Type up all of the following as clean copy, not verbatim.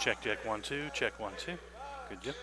Check, check, 1, 2, check, 1, 2. Good deal.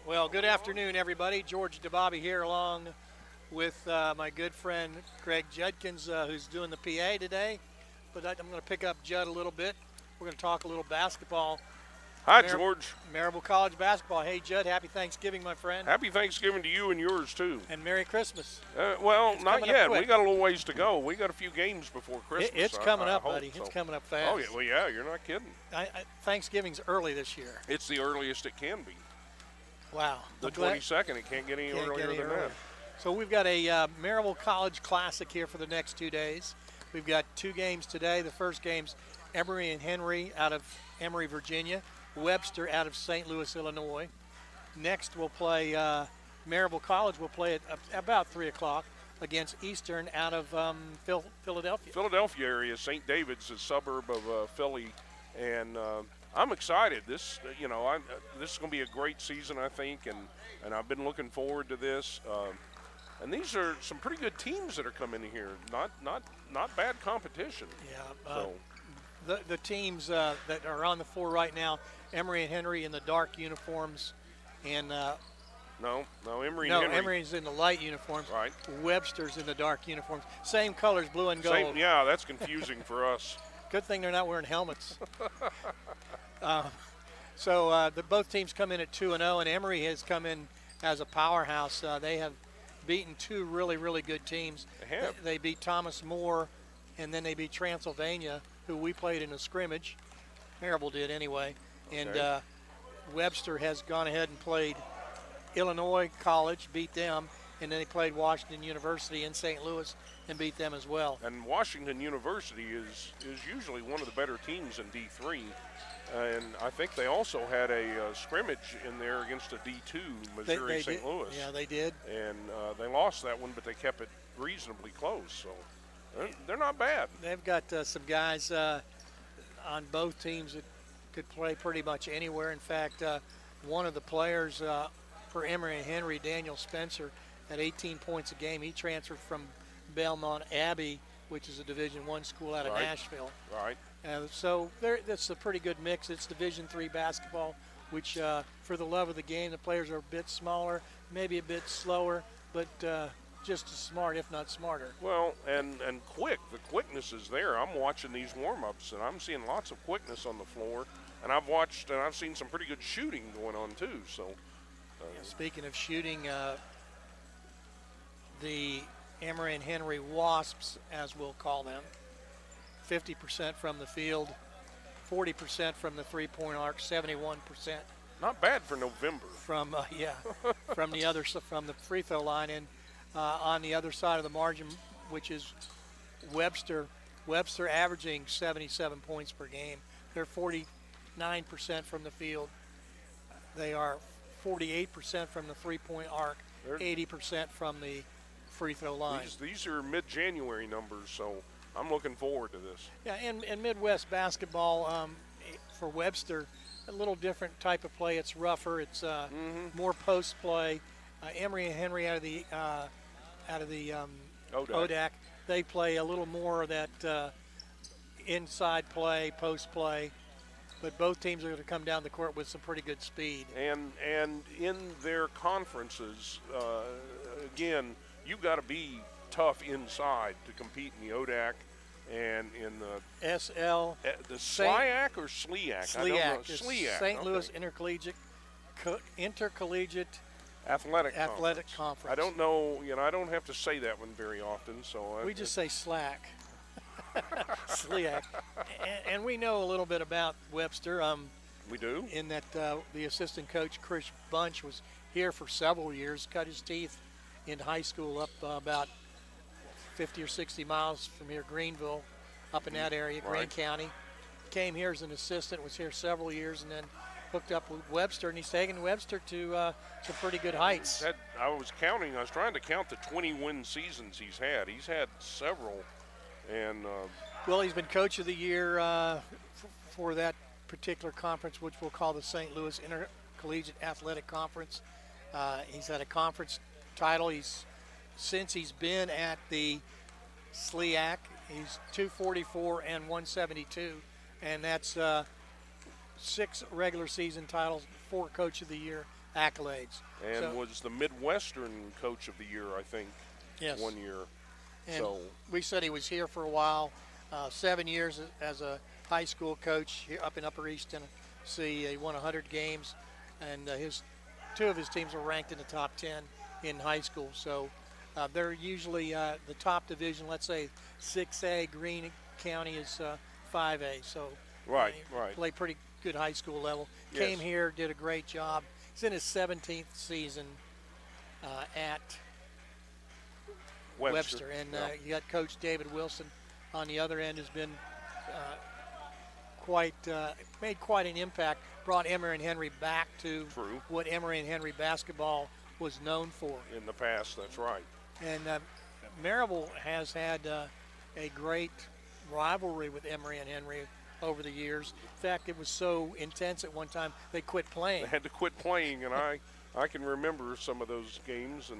Well, good afternoon, everybody. George DeBobby here along with my good friend Greg Judkins, who's doing the PA today. But I'm going to pick up Judd a little bit. We're going to talk a little basketball. Hi, George. Maryville College basketball. Hey, Judd, happy Thanksgiving, my friend. Happy Thanksgiving to you and yours, too. And Merry Christmas. Well, not yet. We got a little ways to go. We got a few games before Christmas. It's coming up, buddy. So. It's coming up fast. Oh, yeah, well, yeah, you're not kidding. Thanksgiving's early this year. It's the earliest it can be. Wow. The 22nd. It can't get any earlier than that. So we've got a Maryville College Classic here for the next 2 days. We've got 2 games today. The first game's Emory and Henry out of Emory, Virginia. Webster out of St. Louis, Illinois. Next we'll play Maryville College. We'll play at about 3 o'clock against Eastern out of Philadelphia. Philadelphia area, St. David's, a suburb of Philly, and I'm excited. This, this is going to be a great season, I think, and I've been looking forward to this. And these are some pretty good teams that are coming in here. Not bad competition. Yeah. The teams that are on the floor right now, Emory and Henry in the dark uniforms, and no, Emory and Henry. Emory's in the light uniforms. Right. Webster's in the dark uniforms. Same colors, blue and gold. Yeah, that's confusing for us. Good thing they're not wearing helmets. Both teams come in at 2-0, and Emory has come in as a powerhouse. They have beaten 2 really, really good teams. They have. They beat Thomas More, and then they beat Transylvania, who we played in a scrimmage. Maryville did anyway. Okay. And Webster has gone ahead and played Illinois College, beat them, and then they played Washington University in St. Louis and beat them as well. And Washington University is usually one of the better teams in D3. And I think they also had a scrimmage in there against a D2, Missouri St. Louis. Yeah, they did. And they lost that one, but they kept it reasonably close. So they're not bad. They've got some guys on both teams that could play pretty much anywhere. In fact, one of the players for Emory and Henry, Daniel Spencer, had 18 points a game. He transferred from Belmont Abbey, which is a Division I school out of Nashville. Right. So that's a pretty good mix. It's Division III basketball, which for the love of the game, the players are a bit smaller, maybe a bit slower, but just as smart, if not smarter. Well, and quick. The quickness is there. I'm watching these warm-ups, and I'm seeing lots of quickness on the floor. And I've seen some pretty good shooting going on too. So, speaking of shooting, the Emory and Henry Wasps, as we'll call them, 50% from the field, 40% from the three-point arc, 71%. Not bad for November. From from the free throw line, and on the other side of the margin, which is Webster averaging 77 points per game. They're 49% from the field. They are 48% from the three-point arc, 80% from the free throw line. These are mid-January numbers, so I'm looking forward to this. Yeah, and Midwest basketball for Webster, a little different type of play. It's rougher. It's more post play. Emory and Henry out of the ODAC, they play a little more of that inside play, post play. But both teams are going to come down the court with some pretty good speed. And in their conferences, again, you've got to be tough inside to compete in the ODAC and in the SL. The SLIAC or SLIAC? SLIAC. SLIAC. St. Louis Intercollegiate Athletic Conference. I don't know. I don't have to say that one very often. So we just say SLAC. SLIAC. And we know a little bit about Webster. We do. In that the assistant coach, Chris Bunch, was here for several years, cut his teeth in high school up about 50 or 60 miles from here, Greenville, up in that area, Greene County. Came here as an assistant, was here several years, and then hooked up with Webster, and he's taken Webster to some pretty good heights. I was trying to count the 20-win seasons he's had. He's had several. And well, he's been coach of the year for that particular conference, which we'll call the St. Louis Intercollegiate Athletic Conference. He's had a conference title. Since he's been at the SLIAC, he's 244 and 172, and that's 6 regular season titles, 4 coach of the year accolades. And So, was the Midwestern Coach of the Year, I think, yes. one year. And So we said he was here for a while, 7 years as a high school coach here up in Upper East Tennessee. He won 100 games, and two of his teams were ranked in the top 10 in high school. So they're usually the top division. Let's say 6A. Greene County is 5A. So right. play pretty good high school level. Yes. Came here, did a great job. He's in his 17th season at Webster. And you got Coach David Wilson on the other end, has been made quite an impact, brought Emory and Henry back to what Emory and Henry basketball was known for. In the past, that's right. And Maryville has had a great rivalry with Emory and Henry over the years. In fact, it was so intense at one time they quit playing. They had to quit playing, and I can remember some of those games, and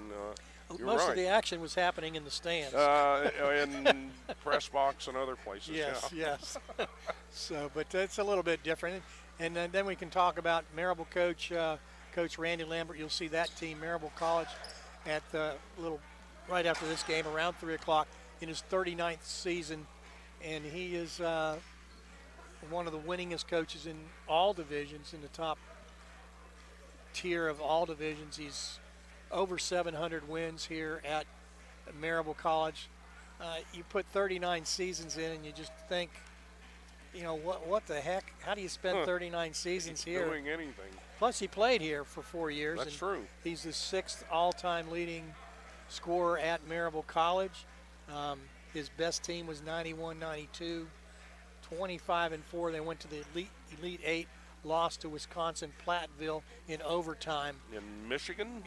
you're Most right. of the action was happening in the stands. In press box and other places. Yes, yeah. yes. So, but it's a little bit different. And then we can talk about Maryville coach, Coach Randy Lambert. You'll see that team, Maryville College, at the right after this game, around 3 o'clock, in his 39th season. And he is one of the winningest coaches in all divisions, in the top tier of all divisions. He's over 700 wins here at Maryville College. You put 39 seasons in, and you just think, what the heck? How do you spend 39 seasons here? Doing anything. Plus, he played here for 4 years. That's true. He's the 6th all-time leading scorer at Maryville College. His best team was 91-92, 25-4. They went to the Elite 8. Lost to Wisconsin Platteville in overtime. In Michigan?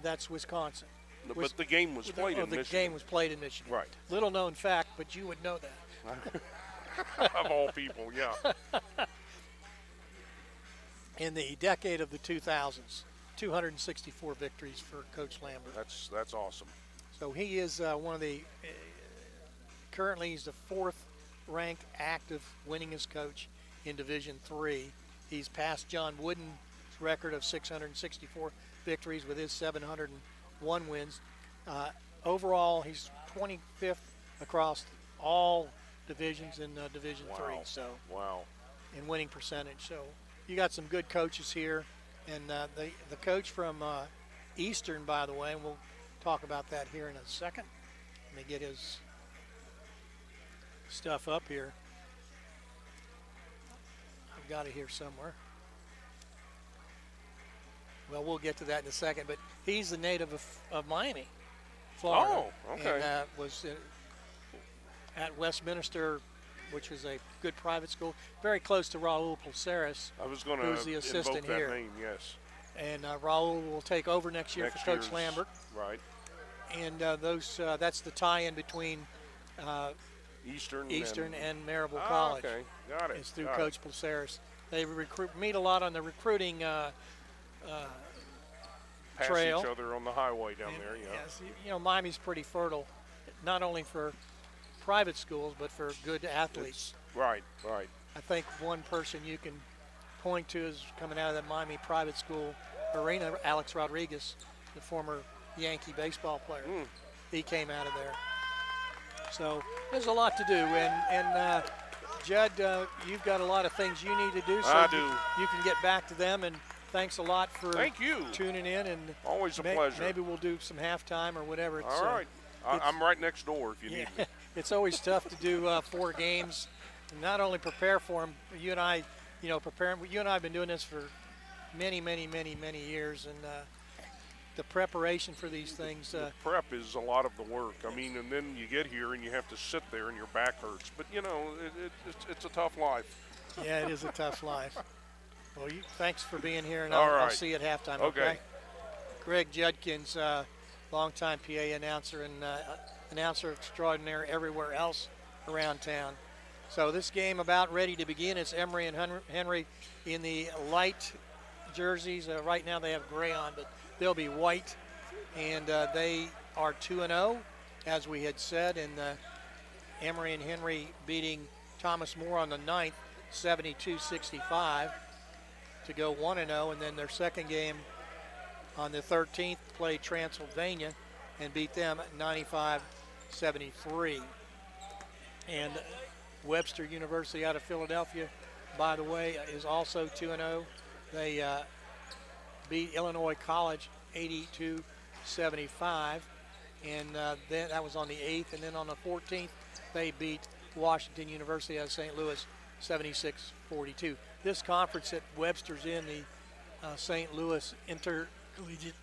That's Wisconsin. No, but the game was played in Michigan. The game was played in Michigan. Right. Little known fact, but you would know that. Of all people, yeah. In the decade of the 2000s, 264 victories for Coach Lambert. That's awesome. So he is one of the, currently he's the 4th ranked active winningest coach in Division III. He's passed John Wooden's record of 664 victories with his 701 wins. Overall, he's 25th across all divisions in Division III. So, in winning percentage. So, you got some good coaches here, and the coach from Eastern, by the way, and we'll talk about that here in a second. Let me get his stuff up here. I've got it here somewhere. Well, we'll get to that in a second, but he's the native of Miami, Florida. Oh, okay. And was at Westminster, which was a good private school, very close to Raul Pulseris, who's the assistant here. Name, yes. And Raul will take over next year for Coach Lambert. Right. And that's the tie-in between Eastern and Maryville College. Okay, got it. It's through Coach Pulseris. They meet a lot on the recruiting Pass trail. Each other on the highway down there. Yeah. Yes, Miami's pretty fertile, not only for private schools but for good athletes. Right. I think one person you can point to is coming out of the Miami private school arena, Alex Rodriguez, the former Yankee baseball player. He came out of there. So there's a lot to do, and Judd, you've got a lot of things you need to do. So I do. You can get back to them, and thanks a lot for tuning in. And always a pleasure. Maybe we'll do some halftime or whatever. All right. I'm right next door if you need me. It's always tough to do 4 games, and not only prepare for them. You and I, preparing. You and I have been doing this for many years, and the preparation for these things. The prep is a lot of the work. I mean, and then you get here and you have to sit there and your back hurts. But it's a tough life. Yeah, it is a tough life. Well, thanks for being here, and All I'll right. see you at halftime. Okay. Greg Judkins, longtime PA announcer and announcer extraordinaire everywhere else around town. So this game about ready to begin. It's Emory and Henry in the light jerseys. Right now they have gray on, but they'll be white, and they are 2-0, as we had said, and Emory and Henry beating Thomas More on the 9th, 72-65, to go 1-0, and then their second game On the 13th, played Transylvania and beat them 95-73. And Webster University out of Philadelphia, by the way, is also 2-0. They beat Illinois College 82-75. And then that was on the 8th. And then on the 14th, they beat Washington University out of St. Louis 76-42. This conference that Webster's in, the St. Louis Intercollegiate,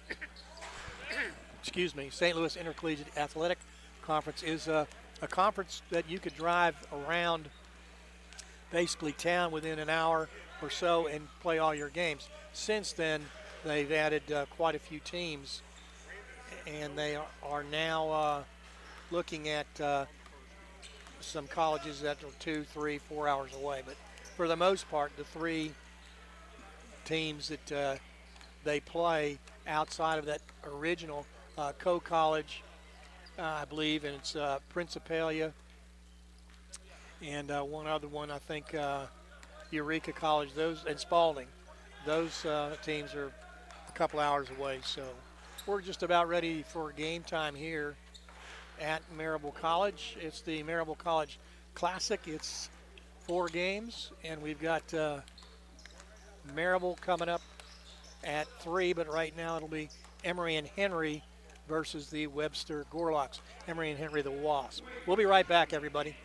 St. Louis Intercollegiate Athletic Conference, is a conference that you could drive around basically town within an hour or so and play all your games. Since then, they've added quite a few teams, and they are now looking at some colleges that are 2, 3, 4 hours away. But for the most part, the three teams that they play outside of that original Co-College, I believe, and it's Principalia, and one other one, I think, Eureka College, those, and Spalding. Those teams are a couple hours away. So we're just about ready for game time here at Maryville College. It's the Maryville College Classic. It's 4 games, and we've got Maryville coming up at 3, but right now it'll be Emory and Henry versus the Webster Gorlocks. Emory and Henry, the Wasp. We'll be right back, everybody.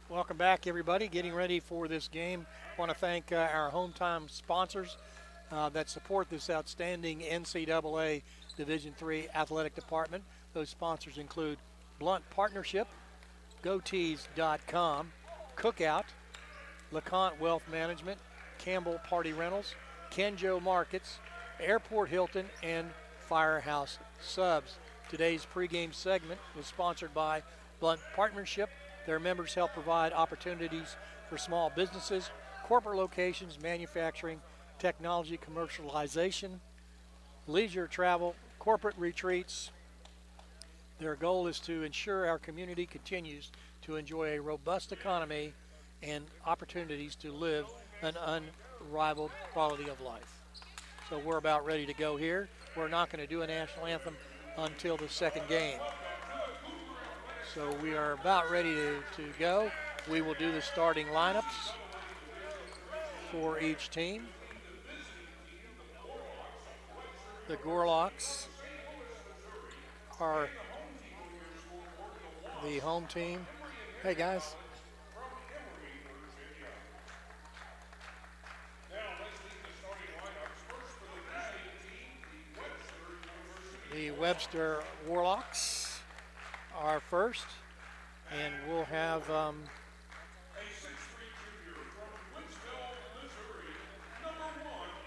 Welcome back, everybody. Getting ready for this game. I want to thank our home-time sponsors that support this outstanding NCAA Division III athletic department. Those sponsors include Blunt Partnership, GoTees.com, Cookout, LeConte Wealth Management, Campbell Party Rentals, Kenjo Markets, Airport Hilton, and Firehouse Subs. Today's pregame segment was sponsored by Blunt Partnership. Their members help provide opportunities for small businesses, corporate locations, manufacturing, technology, commercialization, leisure travel, corporate retreats. Their goal is to ensure our community continues to enjoy a robust economy and opportunities to live an unrivaled quality of life. So we're about ready to go here. We're not going to do a national anthem until the second game. So we are about ready to go. We will do the starting lineups for each team. The Gorlocks are the home team. Hey, guys. The Webster Warlocks are first, and we'll have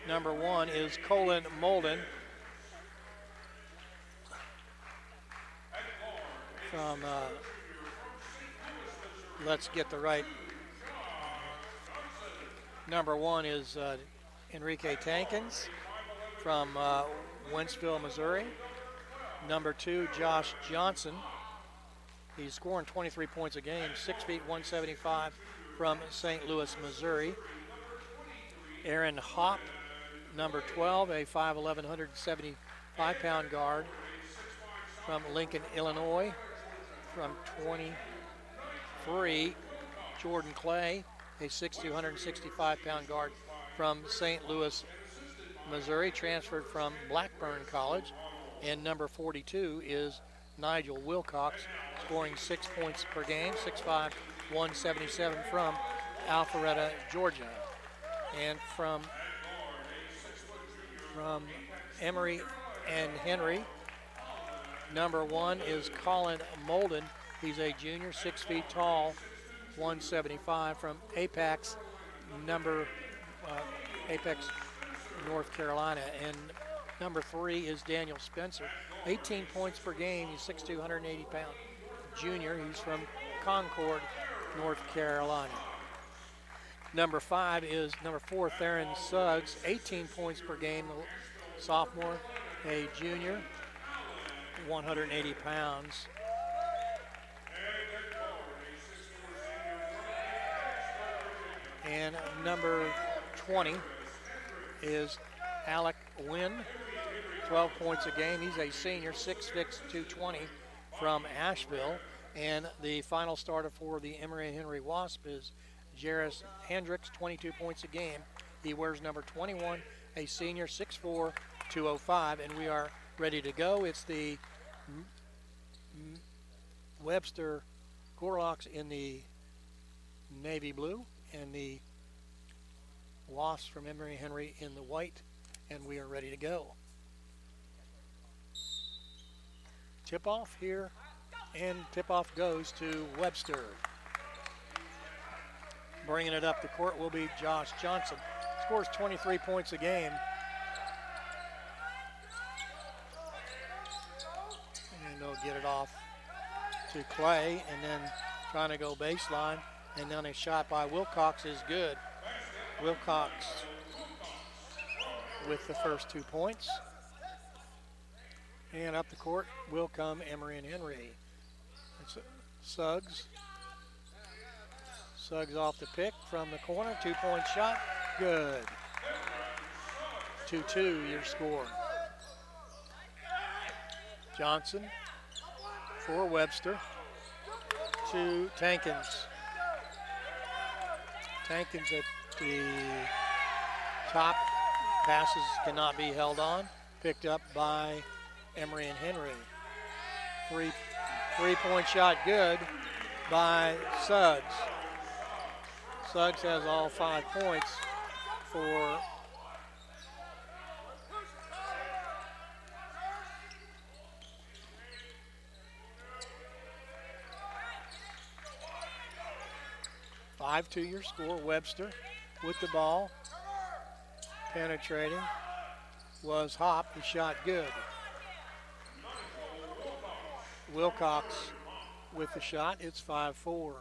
number 1 is Colin Molden from let's get the right number 1 is Enrique Tankins from Wentzville, Missouri. Number 2, Josh Johnson. He's scoring 23 points a game, 6 feet 175 from St. Louis, Missouri. Aaron Hopp, number 12, a 5'11", 175-pound guard from Lincoln, Illinois. From 23, Jordan Clay, a 6'2", 165-pound guard from St. Louis, Missouri, transferred from Blackburn College. And number 42 is Nigel Wilcox, scoring 6 points per game, 6'5", 177 from Alpharetta, Georgia. And from Emory and Henry, number 1 is Colin Molden. He's a junior, 6 feet tall, 175 from Apex, Apex, North Carolina. And number 3 is Daniel Spencer, 18 points per game. He's 6'2", 180-pound junior. He's from Concord, North Carolina. Number 4, Theron Suggs, 18 points per game, sophomore, a junior, 180 pounds. And number 20 is Alec Wynn, 12 points a game. He's a senior, 6'6", 220 from Asheville. And the final starter for the Emory and Henry Wasp is Jairus Hendricks, 22 points a game. He wears number 21, a senior, 6'4", 205, and we are ready to go. It's the Webster Gorlocks in the navy blue and the Wasps from Emory Henry in the white, and we are ready to go. Tip-off here, and tip-off goes to Webster. Bringing it up the court will be Josh Johnson. Scores 23 points a game. And they'll get it off to Clay, and then trying to go baseline. And then a shot by Wilcox is good. Wilcox with the first 2 points. And up the court will come Emory and Henry. It's Suggs. Suggs off the pick from the corner, 2-point shot, good. 2-2 your score. Johnson for Webster to Tankins. Tankins at the top, passes cannot be held on, picked up by Emory and Henry. Three-point shot good by Suggs. Suggs has all 5 points for to your score. Webster with the ball, penetrating, was Hop, the shot good. Wilcox with the shot, it's 5-4.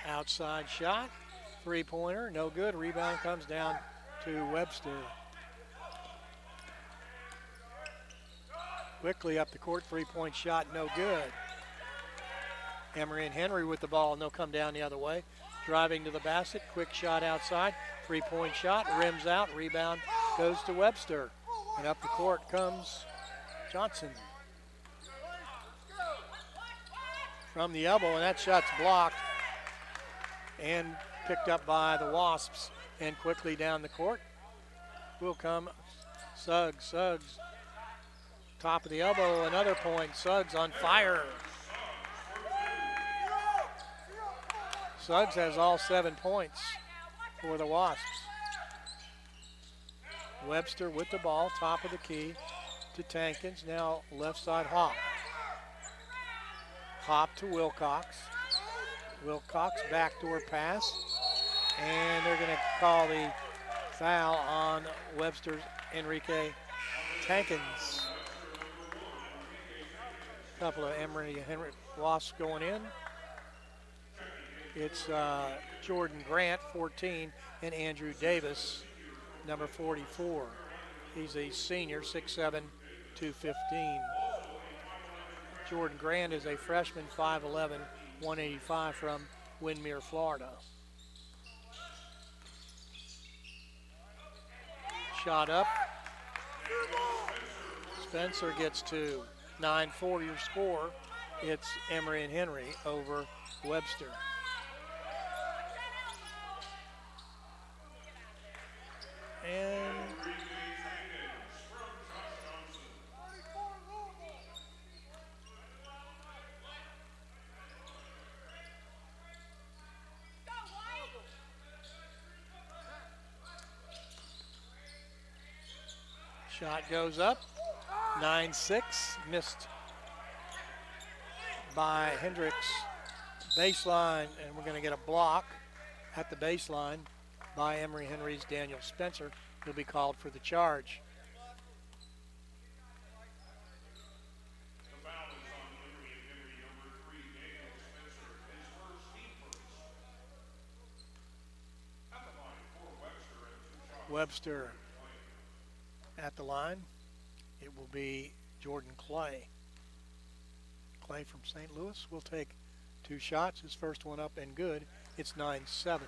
Outside shot, 3-pointer, no good. Rebound comes down to Webster. Quickly up the court, 3-point shot, no good. Emory and Henry with the ball, and they'll come down the other way. Driving to the basket, quick shot outside, 3-point shot, rims out, rebound goes to Webster. And up the court comes Johnson. From the elbow, and that shot's blocked and picked up by the Wasps. And quickly down the court will come Suggs. Suggs, top of the elbow, another point. Suggs on fire. Suggs has all 7 points for the Wasps. Webster with the ball, top of the key to Tankins. Now left side Hop. Hop to Wilcox. Wilcox backdoor pass. And they're going to call the foul on Webster's Enrique Tankins. Couple of Emory and Henry Wasps going in. It's Jordan Grant, 14, and Andrew Davis, number 44. He's a senior, 6'7", 215. Jordan Grant is a freshman, 5'11", 185 from Windermere, Florida. Shot up. Spencer gets 2. 9-4 your score. It's Emory and Henry over Webster. And shot goes up. 9-6, missed by Hendricks. Baseline, and we're going to get a block at the baseline by Emory Henry's Daniel Spencer. He'll be called for the charge. Webster at the line. It will be Jordan Clay. Clay from St. Louis will take 2 shots. His first one up and good. It's 9-7.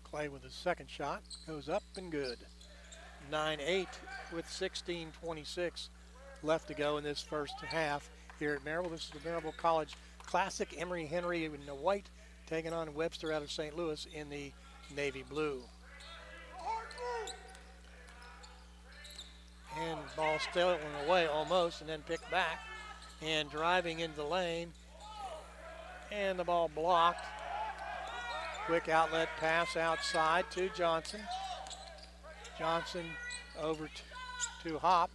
Clay with his second shot goes up and good. 9-8 with 16:26 left to go in this first half here at Maryville. This is the Maryville College Classic. Emory Henry in the white taking on Webster out of St. Louis in the navy blue. And ball stolen away almost and then picked back and driving into the lane. And the ball blocked. Quick outlet pass outside to Johnson. Johnson over to Hop.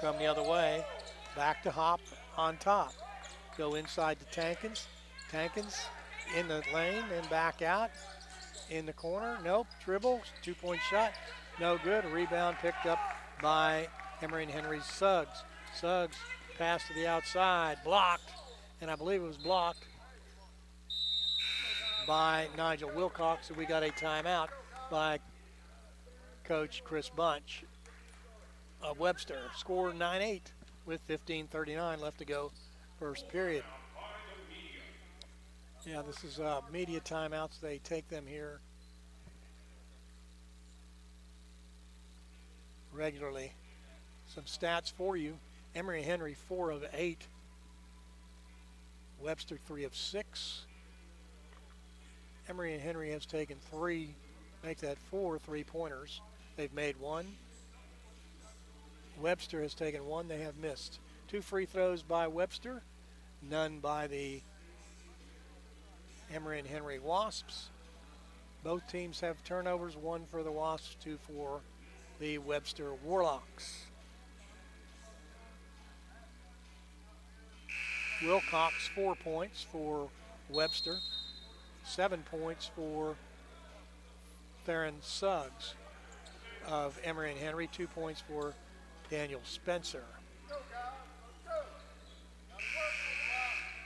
Come the other way. Back to Hop on top. Go inside to Tankins. Tankins in the lane and back out. In the corner, nope. Dribble, 2-point shot, no good. A rebound picked up by Emory and Henry's Suggs. Suggs pass to the outside, blocked, and I believe it was blocked by Nigel Wilcox. So we got a timeout by Coach Chris Bunch of Webster. Score 9-8 with 15:39 left to go first period. Yeah, this is media timeouts. They take them here regularly. Some stats for you. Emory Henry, 4 of 8. Webster, 3 of 6. Emory and Henry has taken 3, make that 4 3-pointers. They've made 1. Webster has taken 1. They have missed. 2 free throws by Webster, none by the Emory and Henry Wasps. Both teams have turnovers, 1 for the Wasps, 2 for the Webster Warlocks. Wilcox, 4 points for Webster, 7 points for Theron Suggs of Emory and Henry, 2 points for Daniel Spencer.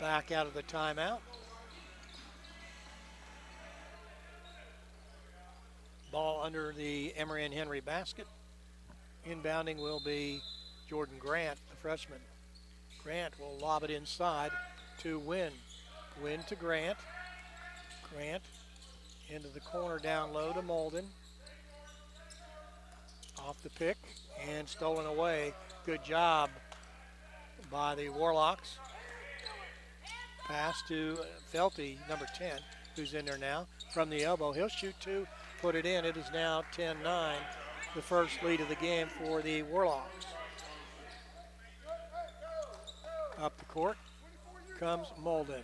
Back out of the timeout. Ball under the Emory and Henry basket. Inbounding will be Jordan Grant, the freshman. Grant will lob it inside to Wynn. Wynn to Grant. Grant into the corner down low to Molden. Off the pick and stolen away. Good job by the Warlocks. Pass to Felty, number 10, who's in there now. From the elbow, he'll shoot 2. Put it in. It is now 10-9, the first lead of the game for the Warlocks. Up the court comes Molden.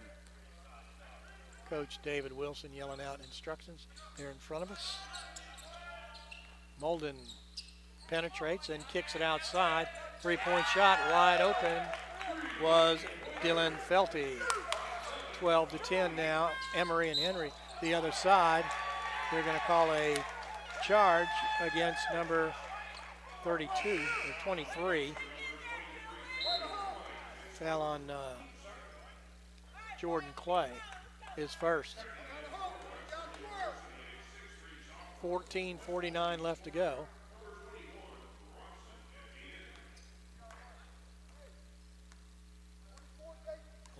Coach David Wilson yelling out instructions there in front of us. Molden penetrates and kicks it outside. 3-point shot wide open was Dylan Felty. 12-10 now. Emory and Henry the other side. They're going to call a charge against number 32 or 23. Fell on Jordan Clay, his first. 14:49 left to go.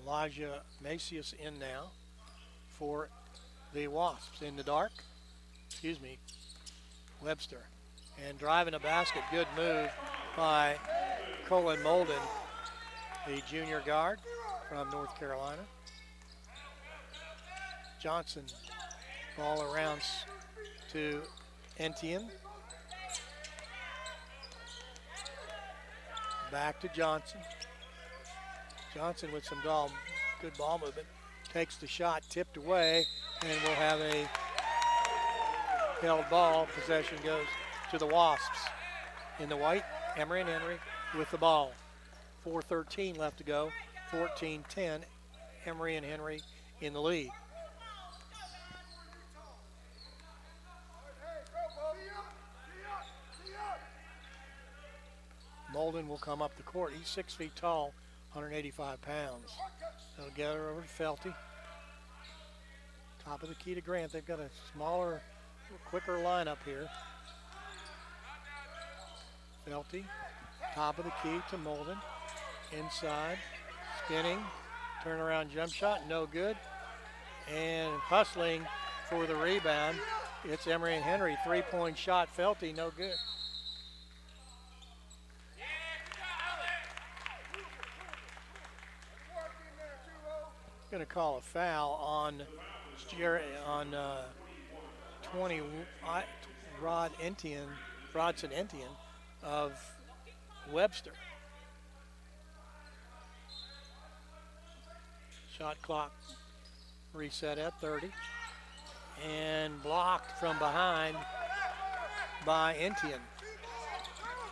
Elijah Macias in now for the Wasps. In the dark, Webster. And driving a basket, good move by Colin Molden, the junior guard from North Carolina. Johnson, ball around to Entienne. Back to Johnson. Johnson with some good ball movement. Takes the shot, tipped away, and we'll have a held ball. Possession goes to the Wasps. In the white, Emory and Henry with the ball. 4:13 left to go. 14-10. Emory and Henry in the lead. Molden will come up the court. He's 6 feet tall, 185 pounds. They'll get her over to Felty. Top of the key to Grant. They've got a smaller, quicker lineup here. Felty, top of the key to Molden. Inside, spinning, turnaround jump shot, no good. And hustling for the rebound. It's Emory and Henry. 3-point shot, Felty, no good. Going to call a foul on 20 Rodson Entienne of Webster. Shot clock reset at 30. And blocked from behind by Entienne.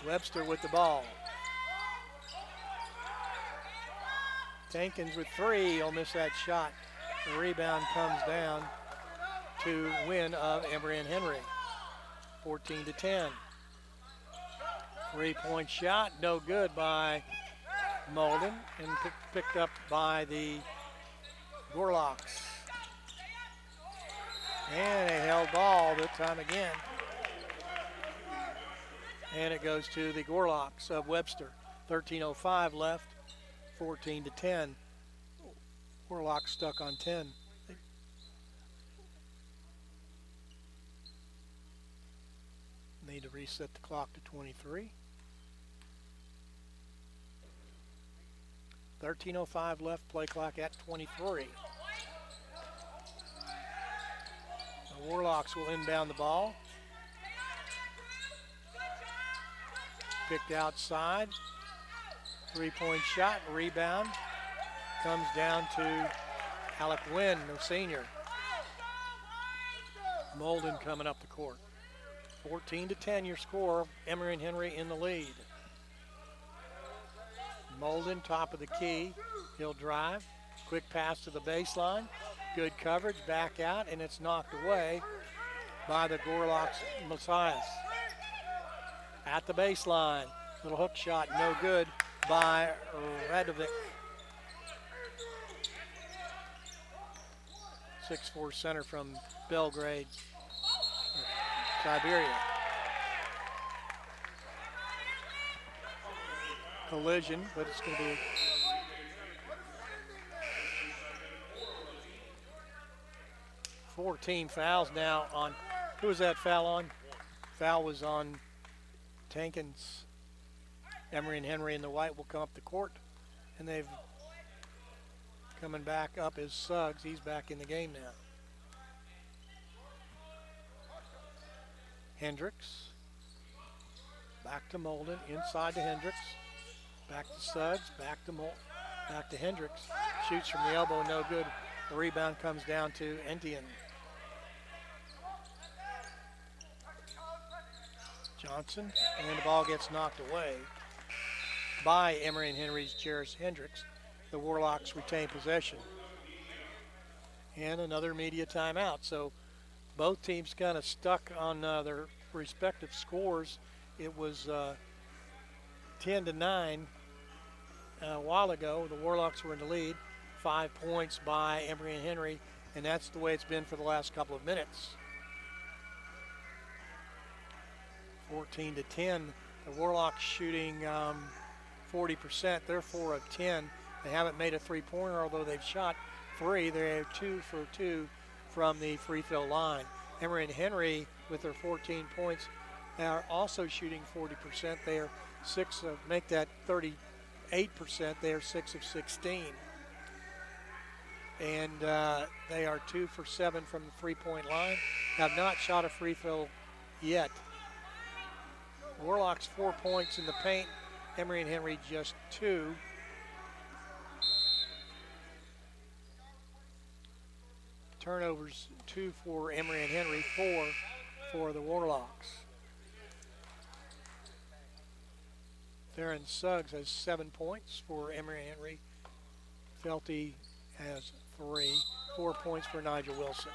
Webster with the ball. Tankins with 3, he'll miss that shot. The rebound comes down to win of Emory and Henry. 14-10. 3-point shot, no good by Molden, and picked up by the Gorlocks. And a held ball this time again. And it goes to the Gorlocks of Webster. 13:05 left. 14-10. Gorlocks stuck on 10. Need to reset the clock to 23. 13:05 left, play clock at 23. The Warlocks will inbound the ball. Picked outside. 3-point shot, rebound. Comes down to Alec Wynn, the senior. Molden coming up the court. 14-10 your score. Emory and Henry in the lead. Molden, top of the key. He'll drive. Quick pass to the baseline. Good coverage, back out, and it's knocked away by the Gorlocks Macias. At the baseline. Little hook shot, no good by Radovic. 6'4" center from Belgrade, Siberia. Collision, but it's going to be four team fouls now on. Who was that foul on? Foul was on Tankins. Emory and Henry in the white will come up the court, and they've coming back up is Suggs. He's back in the game now. Hendricks. Back to Molden, inside to Hendricks. Back to Suggs, back to Hendricks. Shoots from the elbow, no good. The rebound comes down to Entienne. Johnson, and the ball gets knocked away by Emory and Henry's Jarris Hendricks. The Warlocks retain possession. And another media timeout. So both teams kind of stuck on their respective scores. It was 10-9 a while ago. The Warlocks were in the lead. 5 points by Emory and Henry, and that's the way it's been for the last couple of minutes. 14-10. The Warlocks shooting 40%. They're 4 of 10. They haven't made a three-pointer, although they've shot 3. They're 2 for 2 from the free throw line. Emory and Henry, with their 14 points, are also shooting 40%. They are make that 38%. They are 6 of 16. And they are 2 for 7 from the three-point line. Have not shot a free throw yet. Warlocks 4 points in the paint. Emory and Henry just 2. Turnovers 2 for Emory and Henry, 4 for the Warlocks. Theron Suggs has 7 points for Emory and Henry. Felty has 3, 4 points for Nigel Wilson.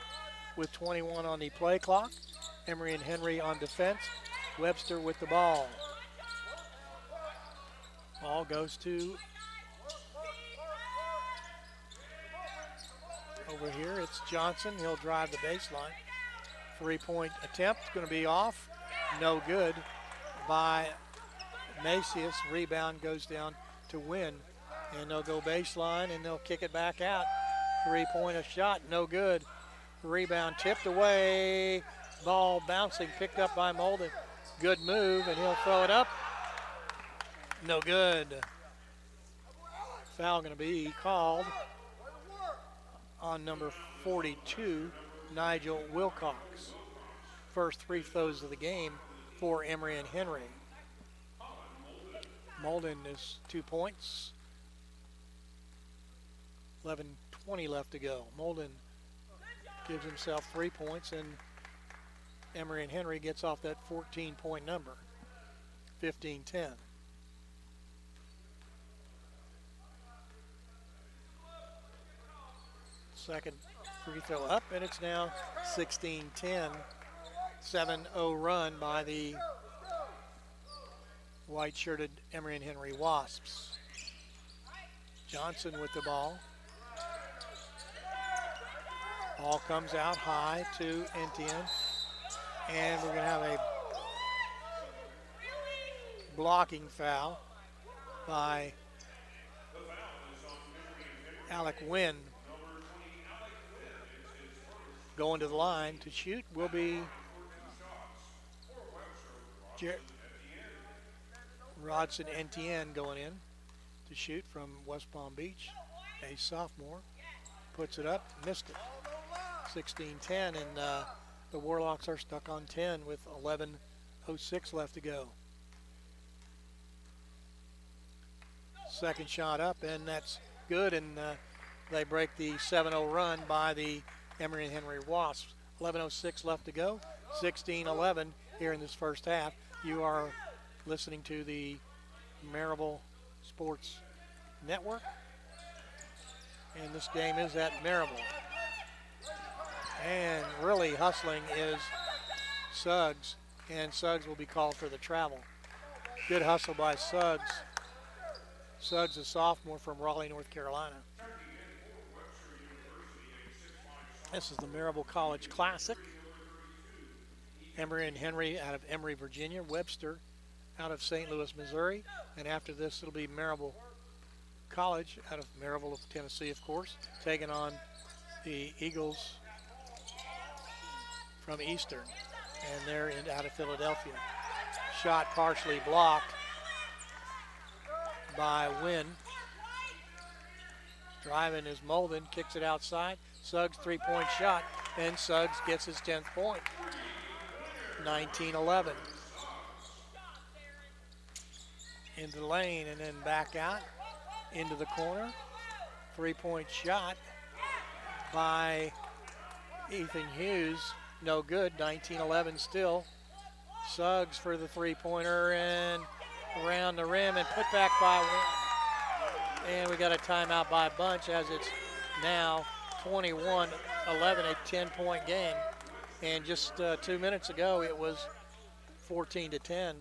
With 21 on the play clock, Emory and Henry on defense. Webster with the ball. Ball goes to over here. It's Johnson. He'll drive the baseline. 3-point attempt going to be off. No good by Macias. Rebound goes down to Wynn. And they'll go baseline and they'll kick it back out. 3-point shot, no good. Rebound tipped away. Ball bouncing, picked up by Molden. Good move, and he'll throw it up. No good. Foul going to be called on number 42, Nigel Wilcox. First 3 throws of the game for Emory and Henry. Molden is 2 points. 11:20 left to go. Molden gives himself 3 points, and Emory and Henry gets off that 14-point number, 15-10. Second free throw up, and it's now 16-10. 7-0 run by the white-shirted Emory and Henry Wasps. Johnson with the ball. Ball comes out high to Etienne. And we're going to have a blocking foul by Alec Wynn. Going to the line to shoot will be Rodson Etienne going in to shoot from West Palm Beach, a sophomore. Puts it up, missed it. 16-10, and the Warlocks are stuck on 10 with 11:06 left to go. Second shot up, and that's good, and they break the 7-0 run by the Emory and Henry Wasps. 11:06 left to go, 16-11 here in this first half. You are listening to the Maryville Sports Network, and this game is at Maryville. And really hustling is Suggs, and Suggs will be called for the travel. Good hustle by Suggs. Suggs, a sophomore from Raleigh, North Carolina. This is the Maryville College Classic. Emory and Henry out of Emory, Virginia. Webster out of St. Louis, Missouri. And after this, it'll be Maryville College out of Maryville, Tennessee, of course, taking on the Eagles from Eastern, and they're out of Philadelphia. Shot partially blocked by Wynn. Driving is Molden, kicks it outside. Suggs 3-point shot, and Suggs gets his 10th point. 19-11. Into the lane and then back out into the corner. 3-point shot by Ethan Hughes. No good, 19-11 still. Suggs for the 3-pointer and around the rim and put back by Wynn. And we got a timeout by Bunch as it's now 21-11, a 10-point game. And just 2 minutes ago, it was 14-10.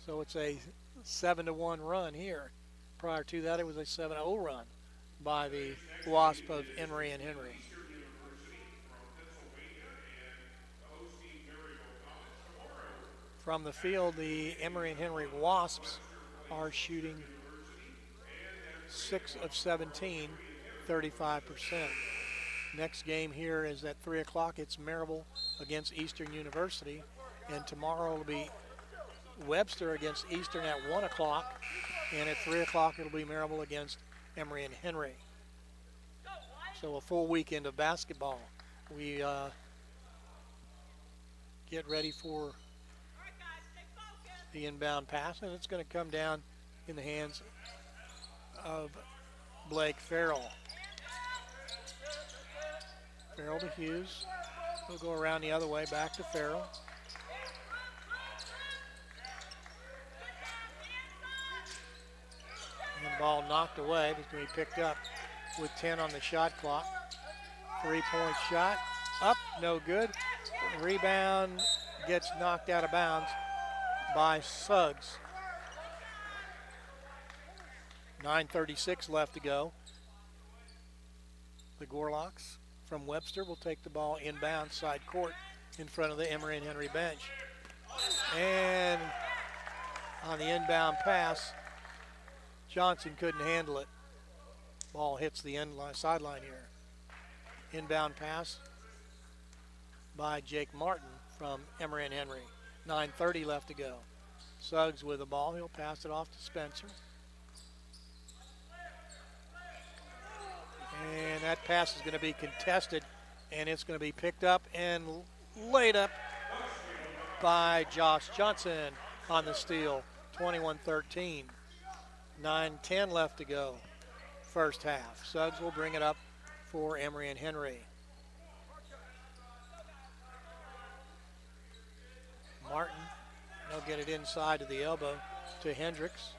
So it's a 7-1 run here. Prior to that, it was a 7-0 run by the Wasp of Emory and Henry. From the field, the Emory and Henry Wasps are shooting 6 of 17, 35%. Next game here is at 3 o'clock. It's Maryville against Eastern University. And tomorrow it'll be Webster against Eastern at 1 o'clock. And at 3 o'clock it'll be Maryville against Emory and Henry. So a full weekend of basketball. We get ready for the inbound pass, and it's going to come down in the hands of Blake Farrell. Farrell to Hughes. We'll go around the other way, back to Farrell. And the ball knocked away, but it's going to be picked up with 10 on the shot clock. 3-point shot, up, no good. Rebound gets knocked out of bounds by Suggs. 9:36 left to go. The Gorlocks from Webster will take the ball inbound side court in front of the Emory and Henry bench. And on the inbound pass, Johnson couldn't handle it. Ball hits the end line, sideline here. Inbound pass by Jake Martin from Emory and Henry. 9:30 left to go. Suggs with the ball. He'll pass it off to Spencer. And that pass is going to be contested, and it's going to be picked up and laid up by Josh Johnson on the steal. 21-13. 9:10 left to go. First half. Suggs will bring it up for Emory and Henry. Martin, they'll get it inside to the elbow to Hendricks.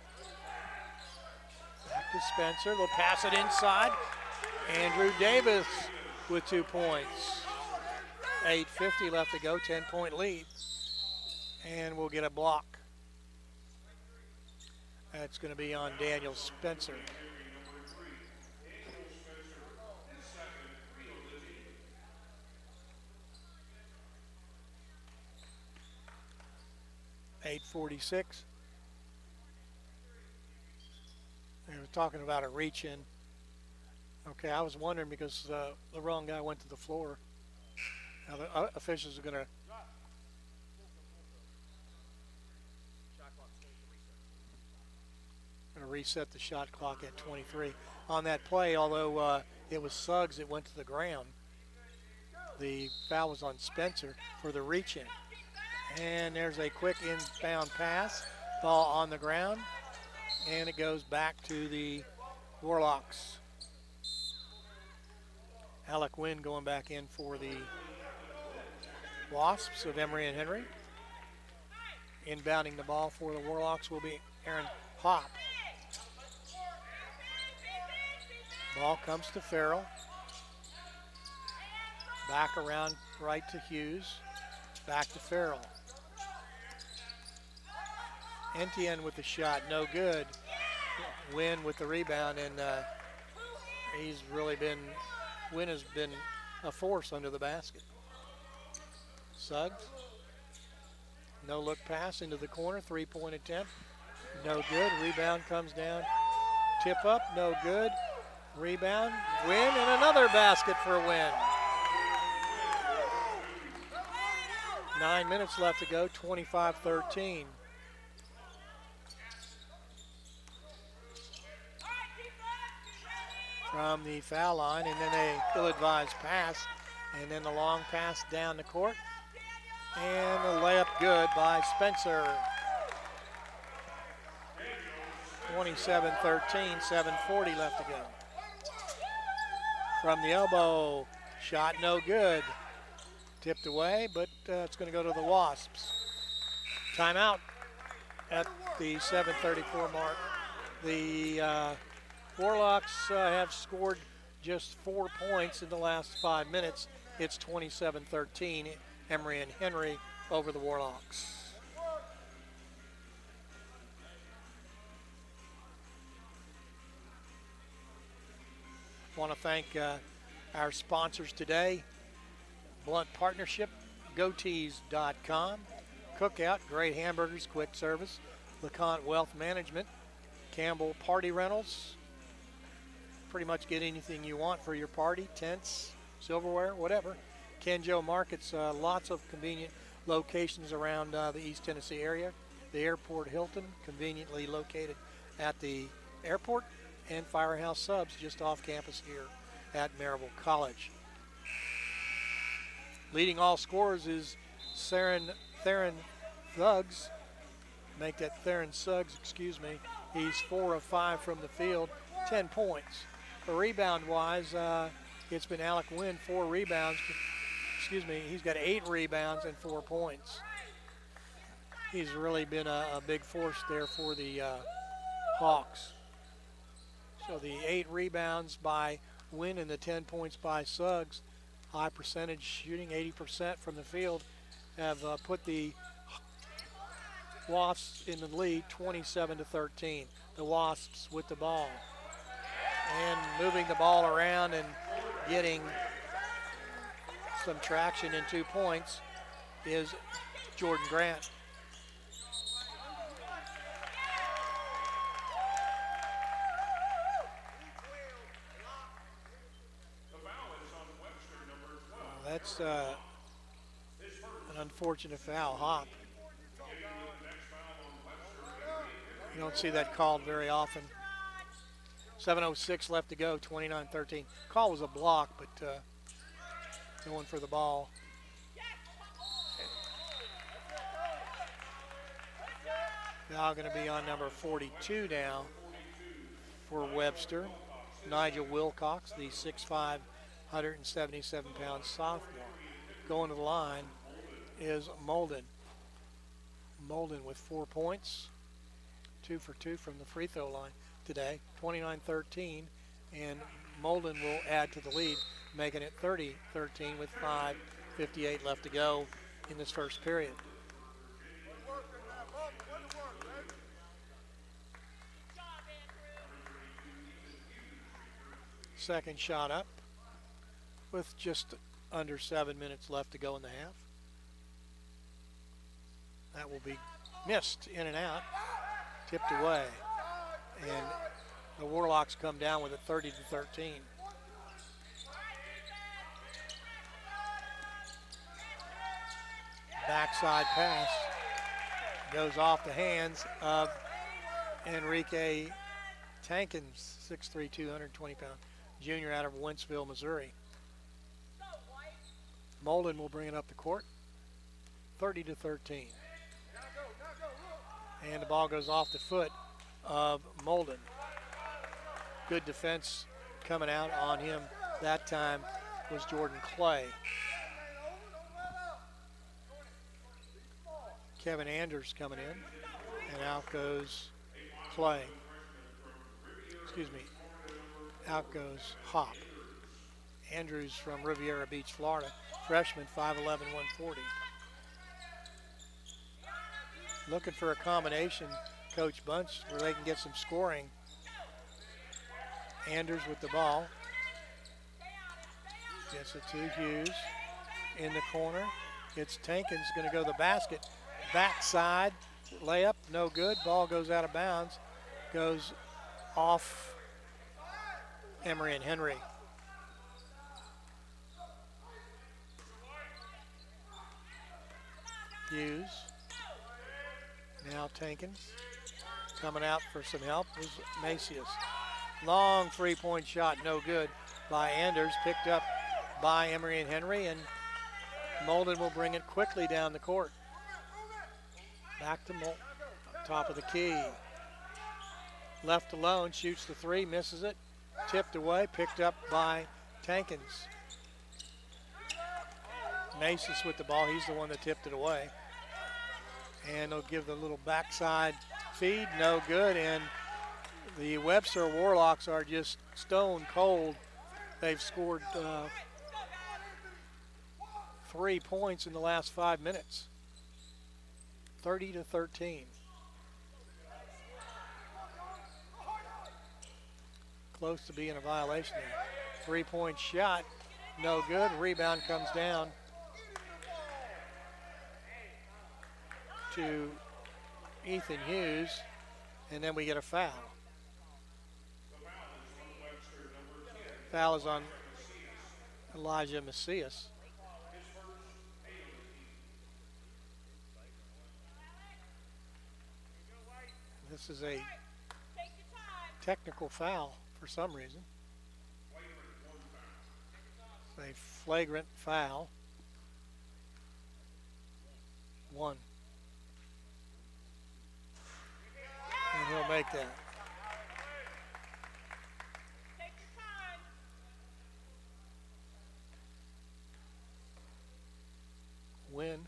Back to Spencer, they'll pass it inside. Andrew Davis with 2 points. 8:50 left to go, 10-point lead. And we'll get a block. That's going to be on Daniel Spencer. .46. They were talking about a reach-in. Okay, I was wondering because the wrong guy went to the floor. Now the officials are going to reset the shot clock at 23. On that play, although it was Suggs that went to the ground, the foul was on Spencer for the reach-in. And there's a quick inbound pass. Ball on the ground. And it goes back to the Warlocks. Alec Wynn going back in for the Wasps of Emory and Henry. Inbounding the ball for the Warlocks will be Aaron Hopp. Ball comes to Farrell. Back around right to Hughes. Back to Farrell. Etienne with the shot, no good. Wynn with the rebound, and he's really been, Wynn has been a force under the basket. Suggs, no look pass into the corner, 3-point attempt, no good. Rebound comes down, tip up, no good. Rebound, Wynn, and another basket for Wynn. 9 minutes left to go, 25-13. From the foul line, and then a ill-advised pass, and then the long pass down the court, and the layup good by Spencer. 27-13, 7:40 left to go. From the elbow, shot no good. Tipped away, but it's going to go to the Wasps. Timeout at the 7:34 mark. The Warlocks have scored just 4 points in the last 5 minutes. It's 27-13, Emory and Henry over the Warlocks. I want to thank our sponsors today. Blunt Partnership, GoTees.com, Cookout, great hamburgers, quick service, LeConte Wealth Management, Campbell Party Rentals, pretty much get anything you want for your party, tents, silverware, whatever. Kenjo Market's lots of convenient locations around the East Tennessee area. The Airport Hilton, conveniently located at the airport, and Firehouse Subs just off campus here at Maryville College. Leading all scorers is Theron Thugs. Make that Theron Suggs, excuse me. He's 4 of 5 from the field, 10 points. For rebound-wise, it's been Alec Wynn, 4 rebounds. Excuse me, he's got 8 rebounds and 4 points. He's really been a big force there for the Hawks. So the 8 rebounds by Wynn and the 10 points by Suggs, high percentage shooting, 80% from the field, have put the Wasps in the lead, 27-13. The Wasps with the ball. And moving the ball around and getting some traction in 2 points is Jordan Grant. That's an unfortunate foul, Hop. You don't see that called very often. 7:06 left to go, 29-13. Call was a block, but going for the ball. Now going to be on number 42 now for Webster. Nigel Wilcox, the 6'5", 177-pound sophomore. Going to the line is Molden. Molden with 4 points, 2 for 2 from the free throw line today, 29-13, and Molden will add to the lead, making it 30-13 with 5:58 left to go in this first period. Second shot up with just under 7 minutes left to go in the half. That will be missed in and out, tipped away. And the Warlocks come down with it 30-13. Backside pass goes off the hands of Enrique Tankins, 6'3", 220-pound junior out of Wentzville, Missouri. Molden will bring it up the court, 30-13. And the ball goes off the foot of Molden. Good defense coming out on him that time was Jordan Clay. Kevin Anders coming in, and out goes Clay. Excuse me, out goes Hop. Andrews from Riviera Beach, Florida, freshman, 5'11", 140. Looking for a combination, Coach Bunch, where they can get some scoring. Anders with the ball. Gets it to Hughes in the corner. It's Tankins going to go to the basket. Backside layup, no good. Ball goes out of bounds. Goes off Emory and Henry. Hughes. Now Tankins. Coming out for some help was Macias. Long three-point shot, no good by Anders. Picked up by Emory and Henry, and Molden will bring it quickly down the court. Back to Molden, top of the key. Left alone, shoots the three, misses it. Tipped away, picked up by Tankins. Macias with the ball, he's the one that tipped it away. And they'll give the little backside feed, no good, and the Webster Warlocks are just stone cold. They've scored 3 points in the last 5 minutes. 30-13. Close to being a violation there. 3-point shot, no good. Rebound comes down to Ethan Hughes, and then we get a foul. Foul is on Elijah Macias. This is a technical foul for some reason. It's a flagrant foul. 1. And he'll make that. Win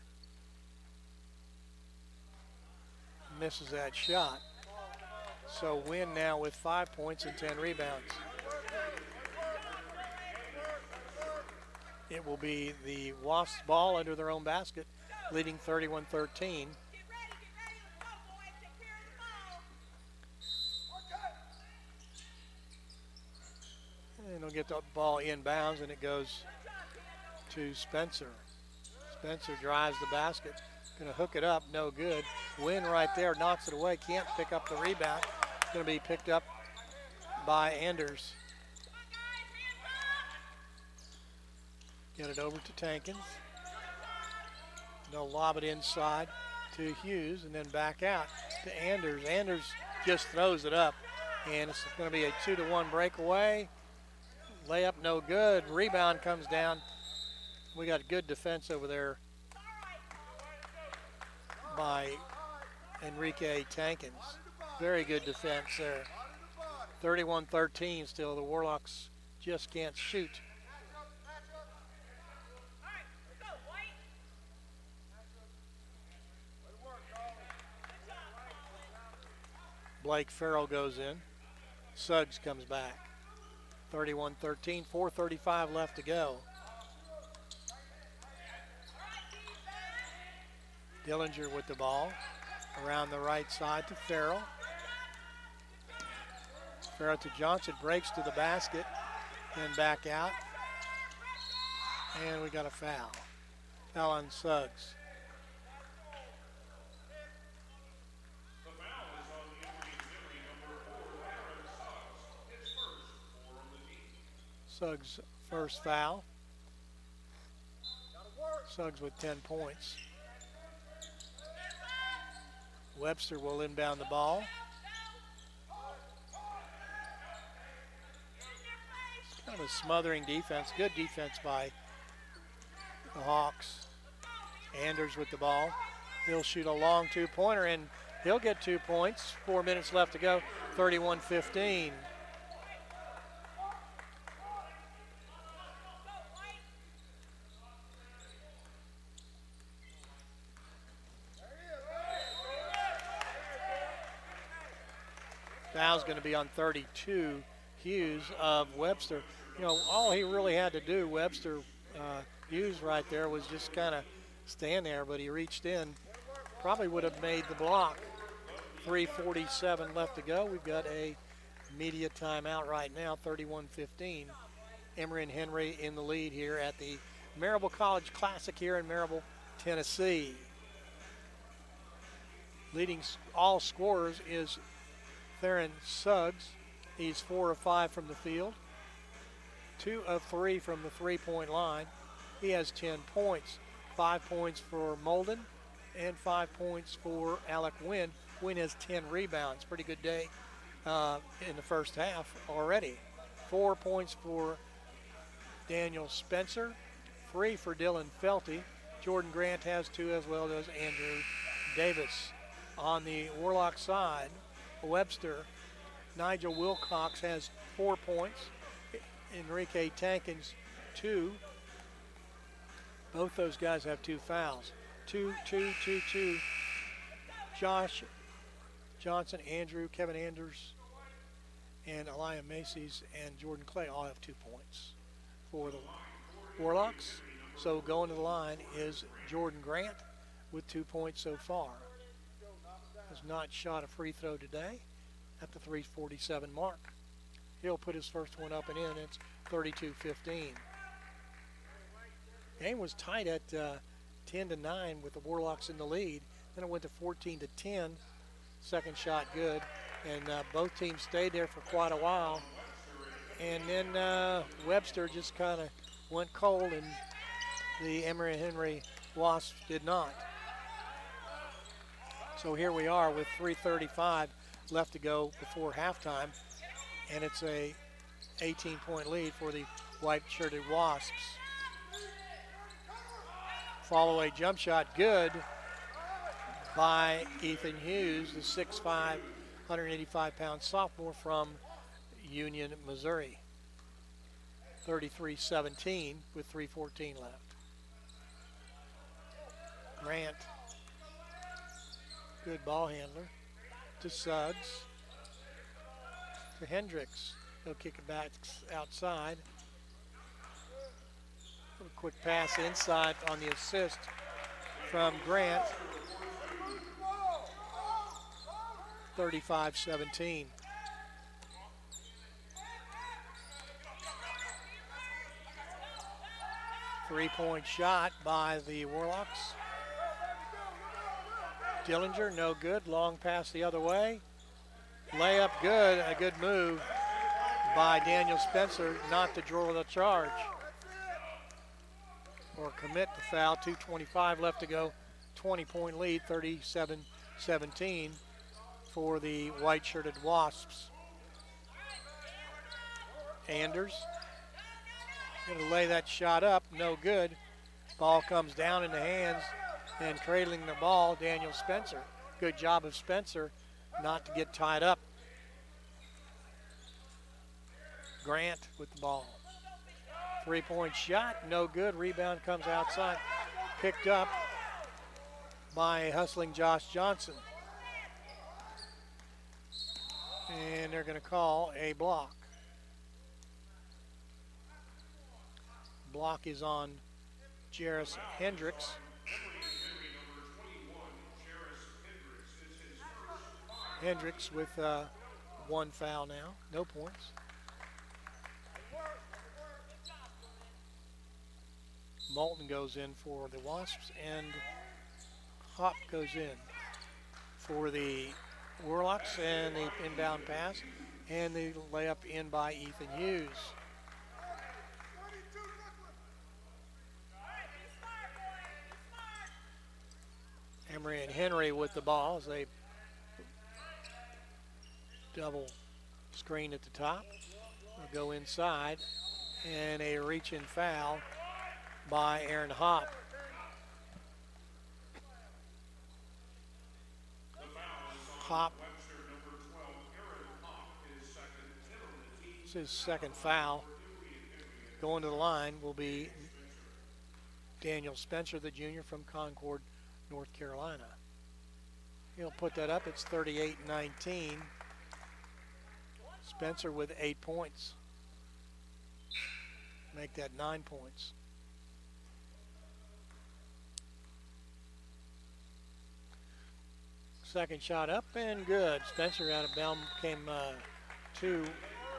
misses that shot. So Win now with 5 points and 10 rebounds. It will be the Wasps' ball under their own basket, leading 31-13. And they'll get the ball inbounds, and it goes to Spencer. Spencer drives the basket, gonna hook it up, no good. Win right there, knocks it away, can't pick up the rebound. Gonna be picked up by Anders. Get it over to Tankins. They'll lob it inside to Hughes and then back out to Anders. Anders just throws it up, and it's gonna be a 2-1 breakaway. Layup no good, rebound comes down. We got good defense over there by Enrique Tankins. Very good defense there. 31-13 still. The Warlocks just can't shoot. Blake Farrell goes in. Suggs comes back. 31-13, 4:35 left to go. Dillinger with the ball around the right side to Farrell. Farrell to Johnson, breaks to the basket, then back out. And we got a foul. Foul on Suggs. Suggs' first foul. Suggs with 10 points. Webster will inbound the ball. It's kind of a smothering defense. Good defense by the Hawks. Anders with the ball. He'll shoot a long two-pointer, and he'll get 2 points. 4 minutes left to go. 31-15. Foul's going to be on 32, Hughes of Webster. You know, all he really had to do, Webster, Hughes right there, was just kind of stand there, but he reached in. Probably would have made the block. 3:47 left to go. We've got a media timeout right now, 31-15. Emory and Henry in the lead here at the Maryville College Classic here in Maryville, Tennessee. Leading all scorers is Theron Suggs. He's 4 of 5 from the field, 2 of 3 from the three-point line. He has 10 points, 5 points for Molden and 5 points for Alec Wynn. Wynn has 10 rebounds. Pretty good day in the first half already. 4 points for Daniel Spencer, 3 for Dylan Felty. Jordan Grant has 2, as well as Andrew Davis. On the Warlock side, Webster, Nigel Wilcox has 4 points. Enrique Tankins, 2. Both those guys have 2 fouls. 2, 2, 2, 2. Josh Johnson, Andrew, Kevin Anders, and Elijah Macy's and Jordan Clay all have 2 points for the Warlocks. So going to the line is Jordan Grant with 2 points so far. Has not shot a free throw today at the 3:47 mark. He'll put his first one up and in. It's 32-15. Game was tight at 10-9 with the Warlocks in the lead. Then it went to 14-10. Second shot good, and both teams stayed there for quite a while. And then Webster just kind of went cold, and the Emory Henry Wasps did not. So here we are with 3:35 left to go before halftime, and it's a 18-point lead for the white-shirted Wasps. Follow-away jump shot, good by Ethan Hughes, the 6'5", 185-pound sophomore from Union, Missouri. 33-17 with 3:14 left. Grant, good ball handler, to Suggs, to Hendricks. He'll kick it back outside. A quick pass inside on the assist from Grant. 35-17. Three-point shot by the Warlocks. Dillinger, no good. Long pass the other way. Layup good. A good move by Daniel Spencer not to draw the charge or commit the foul. 2:25 left to go. 20-point lead, 37-17 for the white-shirted Wasps. Anders going to lay that shot up, no good. Ball comes down in the hands, and trailing the ball, Daniel Spencer. Good job of Spencer not to get tied up. Grant with the ball. Three-point shot, no good. Rebound comes outside. Picked up by hustling Josh Johnson. And they're going to call a block. Block is on Jarris Hendricks. Hendricks with one foul now, no points. Moulton goes in for the Wasps, and Hop goes in for the Warlocks, and the inbound pass, and the layup in by Ethan Hughes. Emory and Henry with the ball as they double screen at the top. They'll go inside, and a reach-in foul by Aaron Hop. Hop. This is his second foul. Going to the line will be Daniel Spencer, the junior from Concord, North Carolina. He'll put that up. It's 38-19. Spencer with 8 points. Make that 9 points. Second shot up and good. Spencer out of Belmont came to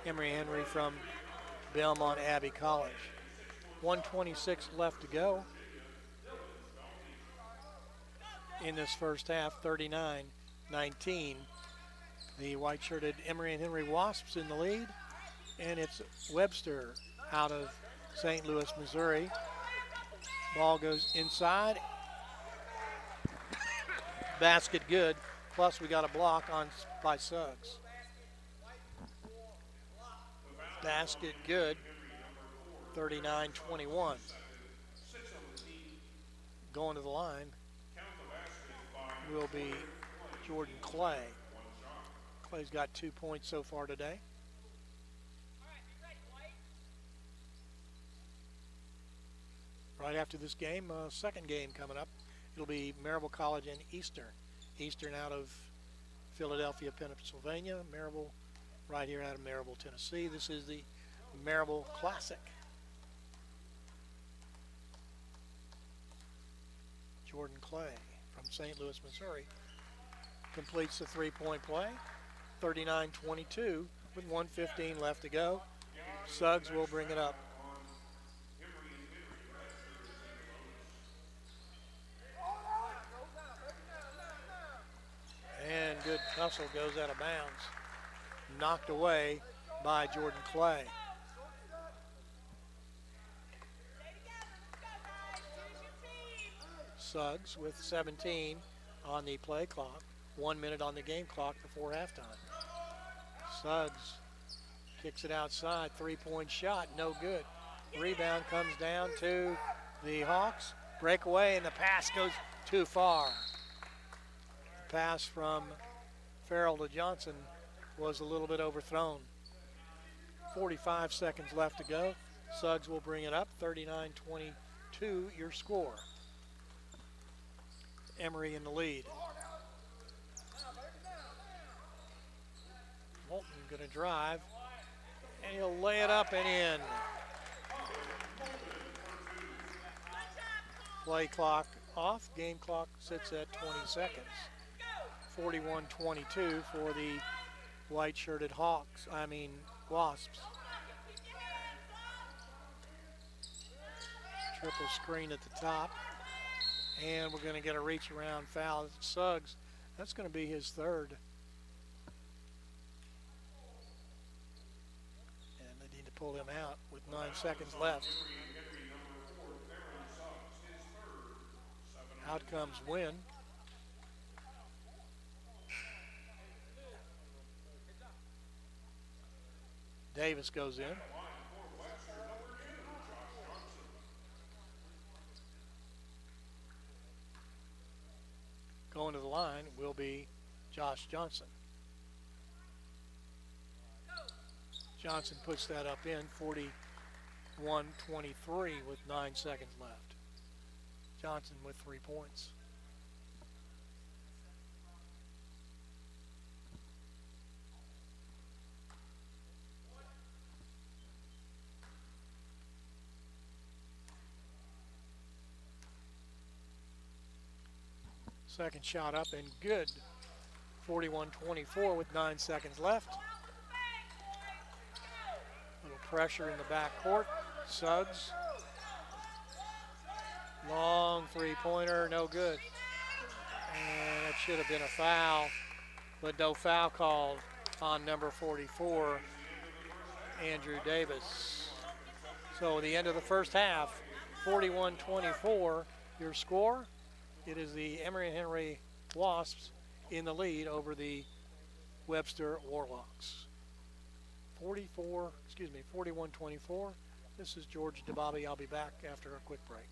Emory Henry from Belmont Abbey College. 1:26 left to go in this first half, 39-19. The white-shirted Emory and Henry Wasps in the lead, and it's Webster out of St. Louis, Missouri. Ball goes inside. Basket good, plus we got a block on by Suggs. Basket good, 39-21. Going to the line will be Jordan Clay. Clay's got 2 points so far today. Right after this game, second game coming up. It'll be Maryville College and Eastern. Eastern out of Philadelphia, Pennsylvania. Maryville right here out of Maryville, Tennessee. This is the Maryville Classic. Jordan Clay from St. Louis, Missouri completes the three-point play. 39-22 with 1:15 left to go. Suggs will bring it up. And good hustle, goes out of bounds. Knocked away by Jordan Clay. Suggs with 17 on the play clock. 1 minute on the game clock before halftime. Suggs kicks it outside. 3-point shot, no good. Rebound comes down to the Hawks. Breakaway, and the pass goes too far. The pass from Farrell to Johnson was a little bit overthrown. 45 seconds left to go. Suggs will bring it up. 39-22 your score. Emory in the lead. Moulton going to drive, and he'll lay it up and in. Play clock off. Game clock sits at 20 seconds. 41-22 for the white-shirted Wasps. Triple screen at the top. And we're going to get a reach around foul. Suggs, that's going to be his third. And they need to pull him out with 9 seconds left. Out comes Wynn. Davis goes in. Going to the line will be Josh Johnson. Johnson puts that up in 41-23 with 9 seconds left. Johnson with 3 points. Second shot up and good. 41-24 with 9 seconds left. Little pressure in the backcourt. Suggs. Long three-pointer, no good. And it should have been a foul, but no foul called on number 44, Andrew Davis. So the end of the first half, 41-24, your score. It is the Emory Henry Wasps in the lead over the Webster Warlocks. 41-24. This is George DeBobby. I'll be back after a quick break.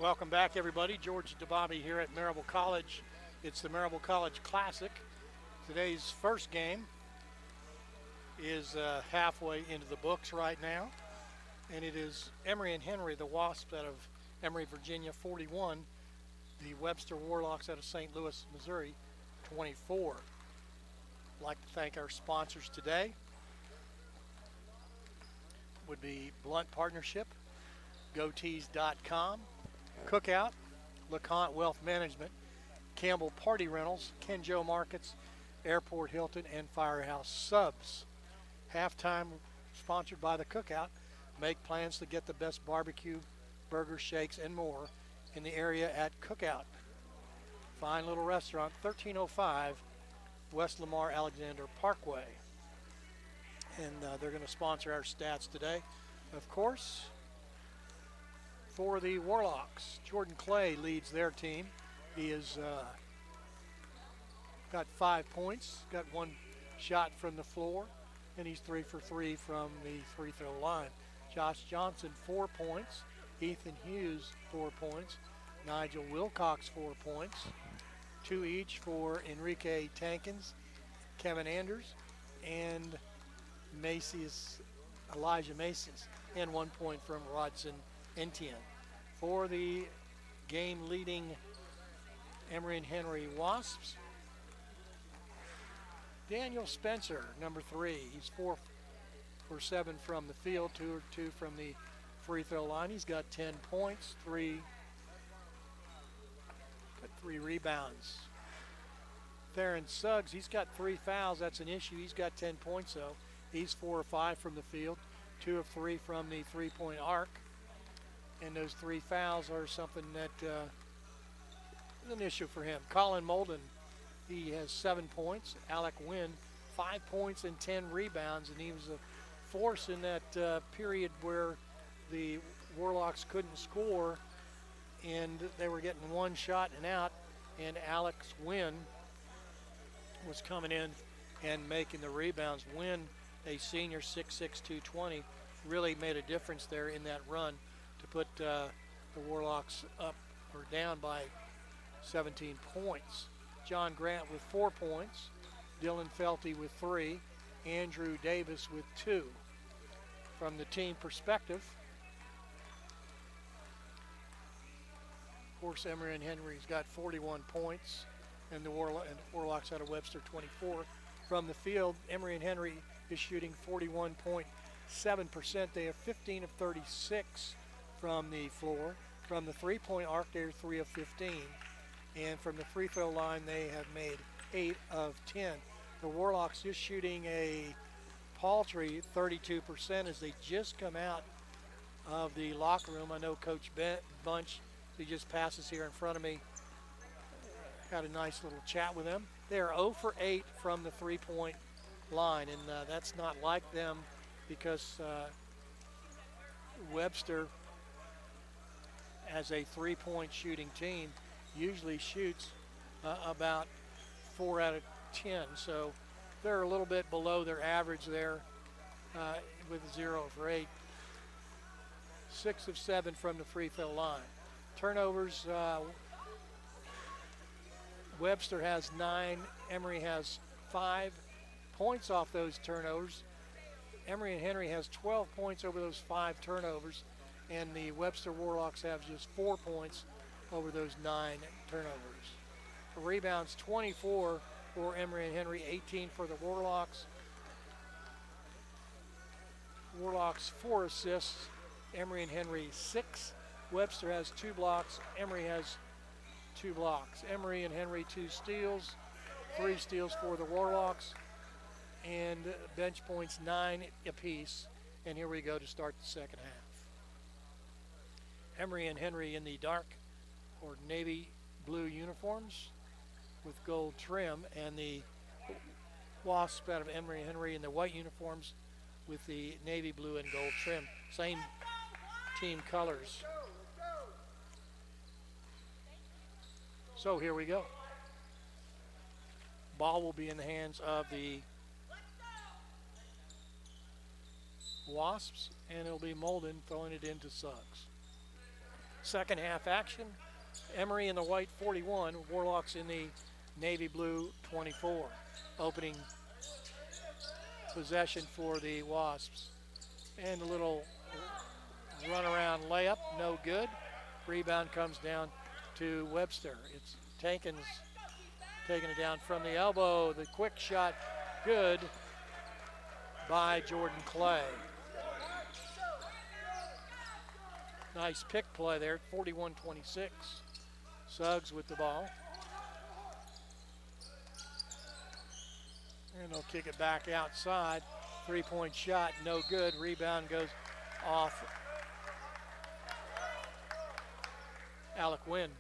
Welcome back, everybody. George DeBobby here at Maryville College. It's the Maryville College Classic. Today's first game is halfway into the books right now, and it is Emory and Henry, the Wasps out of Emory, Virginia, 41. The Webster Warlocks out of St. Louis, Missouri, 24. I'd like to thank our sponsors today. Would be Blunt Partnership, GoTees.com, Cookout, LeConte Wealth Management, Campbell Party Rentals, Kenjo Markets, Airport Hilton, and Firehouse Subs. Halftime sponsored by the Cookout. Make plans to get the best barbecue, burgers, shakes, and more in the area at Cookout. Fine little restaurant, 1305 West Lamar Alexander Parkway. And they're going to sponsor our stats today. Of course, for the Warlocks, Jordan Clay leads their team. He has got 5 points, got 1 shot from the floor, and he's 3 for 3 from the free throw line. Josh Johnson, 4 points. Ethan Hughes, 4 points. Nigel Wilcox, 4 points. 2 each for Enrique Tankins, Kevin Anders, and Elijah Macy's, and 1 point from Rodson Entienne. For the game-leading Emory and Henry Wasps, Daniel Spencer, number 3. He's 4 for 7 from the field, 2 or 2 from the free throw line. He's got 10 points, 3 rebounds. Theron Suggs, he's got 3 fouls. That's an issue. He's got 10 points, though. He's 4 or 5 from the field, 2 of 3 from the three-point arc. And those 3 fouls are something that is an issue for him. Colin Molden, he has 7 points. Alec Wynn, 5 points and 10 rebounds. And he was a force in that period where the Warlocks couldn't score and they were getting 1 shot and out. And Alex Wynn was coming in and making the rebounds. Wynn, a senior, 6'6", 220, really made a difference there in that run to put the Warlocks up or down by 17 points. John Grant with 4 points, Dylan Felty with 3, Andrew Davis with 2. From the team perspective, of course, Emory and Henry's got 41 points, and the Warlocks out of Webster 24. From the field, Emory and Henry is shooting 41.7%. They have 15 of 36 from the floor. From the three-point arc, they're 3 of 15. And from the free throw line, they have made 8 of 10. The Warlocks just shooting a paltry 32% as they just come out of the locker room. I know Coach Bunch, who just passes here in front of me, had a nice little chat with them. They are 0 for 8 from the three-point line, and that's not like them because Webster, as a three-point shooting team, usually shoots about 4 out of 10. So they're a little bit below their average there with 0 for 8. 6 of 7 from the free throw line. Turnovers, Webster has 9, Emory has 5 points off those turnovers. Emory and Henry has 12 points over those 5 turnovers, and the Webster Warlocks have just 4 points over those 9 turnovers. For rebounds, 24 for Emory and Henry, 18 for the Warlocks. Warlocks 4 assists, Emory and Henry 6. Webster has 2 blocks, Emory has 2 blocks. Emory and Henry 2 steals, 3 steals for the Warlocks, and bench points 9 apiece. And here we go to start the second half. Emory and Henry in the dark or navy blue uniforms with gold trim, and the Wasps out of Emory and Henry in the white uniforms with the navy blue and gold trim. Same team colors. So here we go. Ball will be in the hands of the Wasps, and it'll be Molden throwing it into Suggs. second half action. Emory in the white 41, Warlocks in the navy blue 24. Opening possession for the Wasps. And a little runaround layup, no good. Rebound comes down to Webster. It's Tankins taking it down from the elbow. The quick shot, good by Jordan Clay. Nice pick play there, 41-26. Suggs with the ball. And they'll kick it back outside. Three-point shot, no good. Rebound goes off Alec Wynn.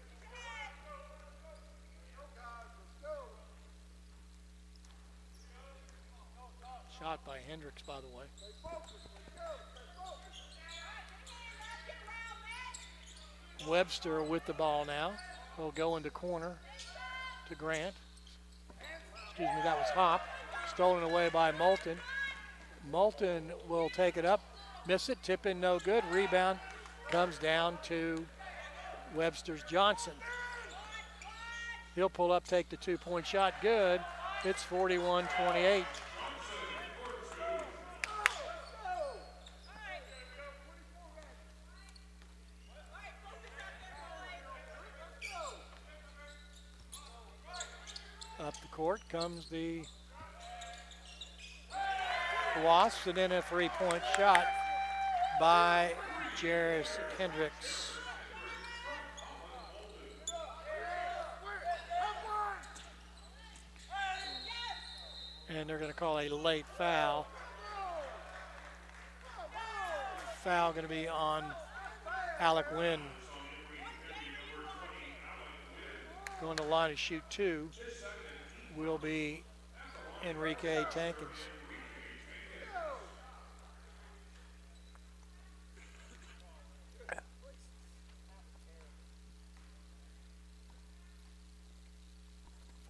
Shot by Hendricks, by the way. Webster with the ball now. He'll go into corner to Grant. Excuse me, that was Hop. Stolen away by Moulton. Moulton will take it up, miss it, tip in, no good. Rebound comes down to Webster's Johnson. He'll pull up, take the two-point shot, good. It's 41-28. Up the court comes the Wasps, and then a three-point shot by Jarris Hendricks. And they're going to call a late foul. Foul going to be on Alec Wynn. Going to line to shoot two will be Enrique Tankins.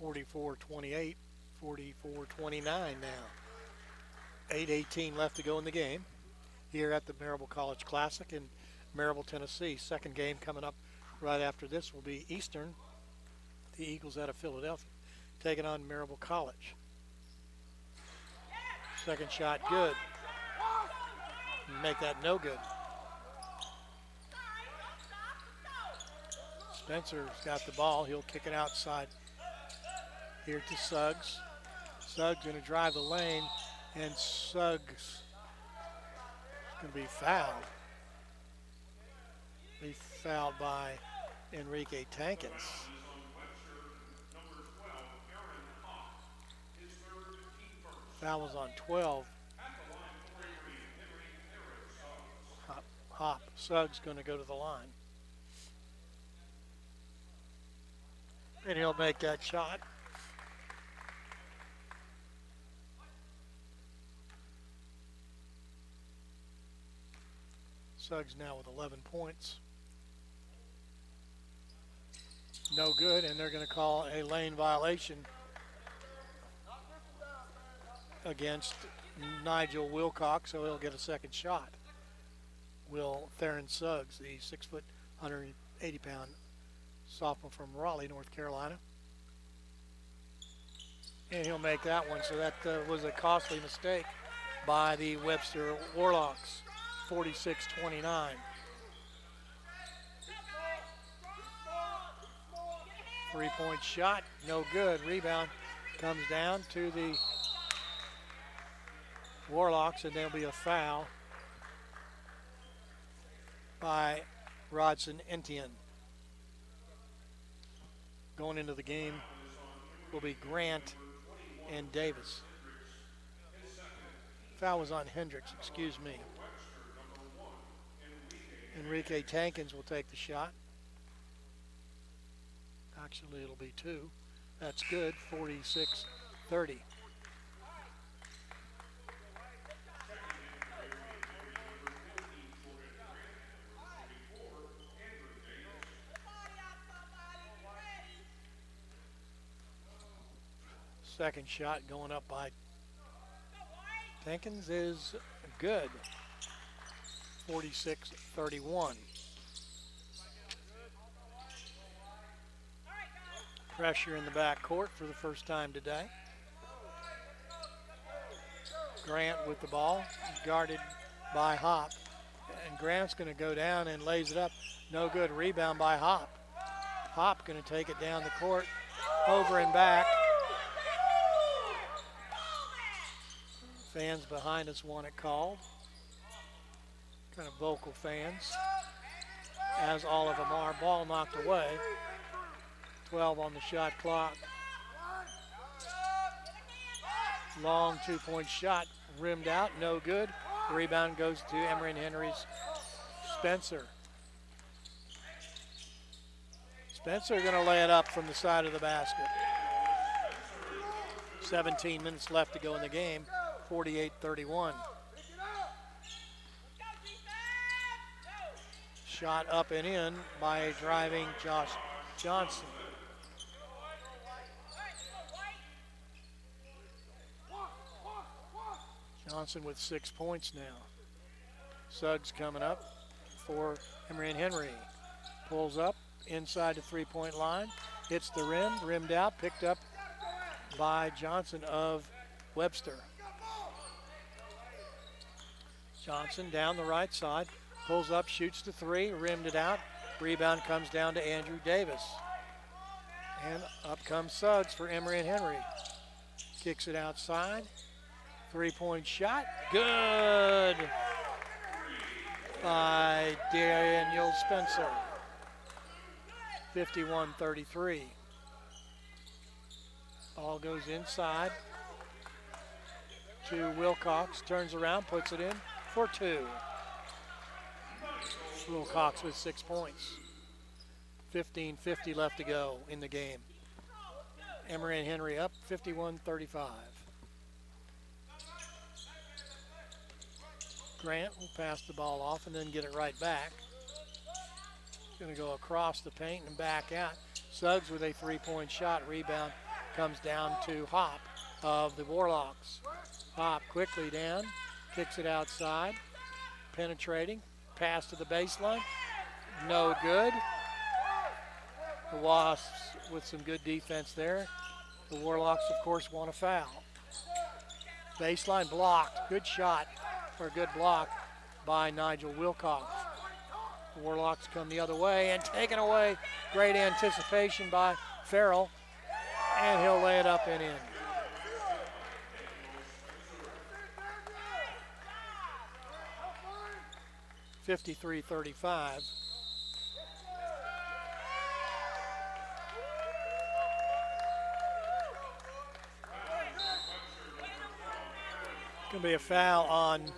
(44-28), 44-29 now. 8:18 left to go in the game here at the Maryville College Classic in Maryville, Tennessee. Second game coming up right after this will be Eastern, the Eagles out of Philadelphia, taking on Maryville College. Second shot good. Make that no good. Spencer's got the ball. He'll kick it outside here to Suggs. Suggs going to drive the lane, and Suggs is going to be fouled. Be fouled by Enrique Tankins. Foul was on 12. Hop. Suggs going to go to the line. And he'll make that shot. Suggs now with 11 points. No good, and they're going to call a lane violation against Nigel Wilcox, so he'll get a second shot. Will Theron Suggs, the 6 foot, 180 pound sophomore from Raleigh, North Carolina. And he'll make that one, so that was a costly mistake by the Webster Warlocks, 46-29. Three-point shot, no good. Rebound comes down to the Warlocks, and there'll be a foul by Rodson Entienne. Going into the game will be Grant and Davis. Foul was on Hendricks, excuse me. Enrique Tankins will take the shot. Actually, it'll be two. That's good, 46-30. Second shot going up by Tankins is good, 46-31. Pressure in the back court for the first time today. Grant with the ball, guarded by Hop. And Grant's going to go down and lays it up. No good. Rebound by Hop. Hop going to take it down the court, over and back. Fans behind us want it called. Kind of vocal fans, as all of them are. Ball knocked away. 12 on the shot clock. Long two-point shot, rimmed out, no good. Rebound goes to Emory and Henry's Spencer. Spencer going to lay it up from the side of the basket. 17 minutes left to go in the game, 48-31. Shot up and in by driving Josh Johnson. Johnson with 6 points now. Suggs coming up for Emory and Henry. Pulls up inside the three-point line. Hits the rim, rimmed out, picked up by Johnson of Webster. Johnson down the right side. Pulls up, shoots the three, rimmed it out. Rebound comes down to Andrew Davis. And up comes Suggs for Emory and Henry. Kicks it outside. Three-point shot, good by Daniel Spencer. 51-33. Ball goes inside to Wilcox, turns around, puts it in for two. Wilcox with 6 points. 15:50 left to go in the game. Emory and Henry up 51-35. Grant will pass the ball off and then get it right back. Going to go across the paint and back out. Suggs with a three-point shot. Rebound comes down to Hop of the Warlocks. Hop quickly down, kicks it outside, penetrating, pass to the baseline, no good. The Wasps with some good defense there. The Warlocks, of course, want a foul. Baseline blocked, good shot. For a good block by Nigel Wilcox. The Warlocks come the other way and taken away. Great anticipation by Farrell, and he'll lay it up and in. (53-35). Going to be a foul on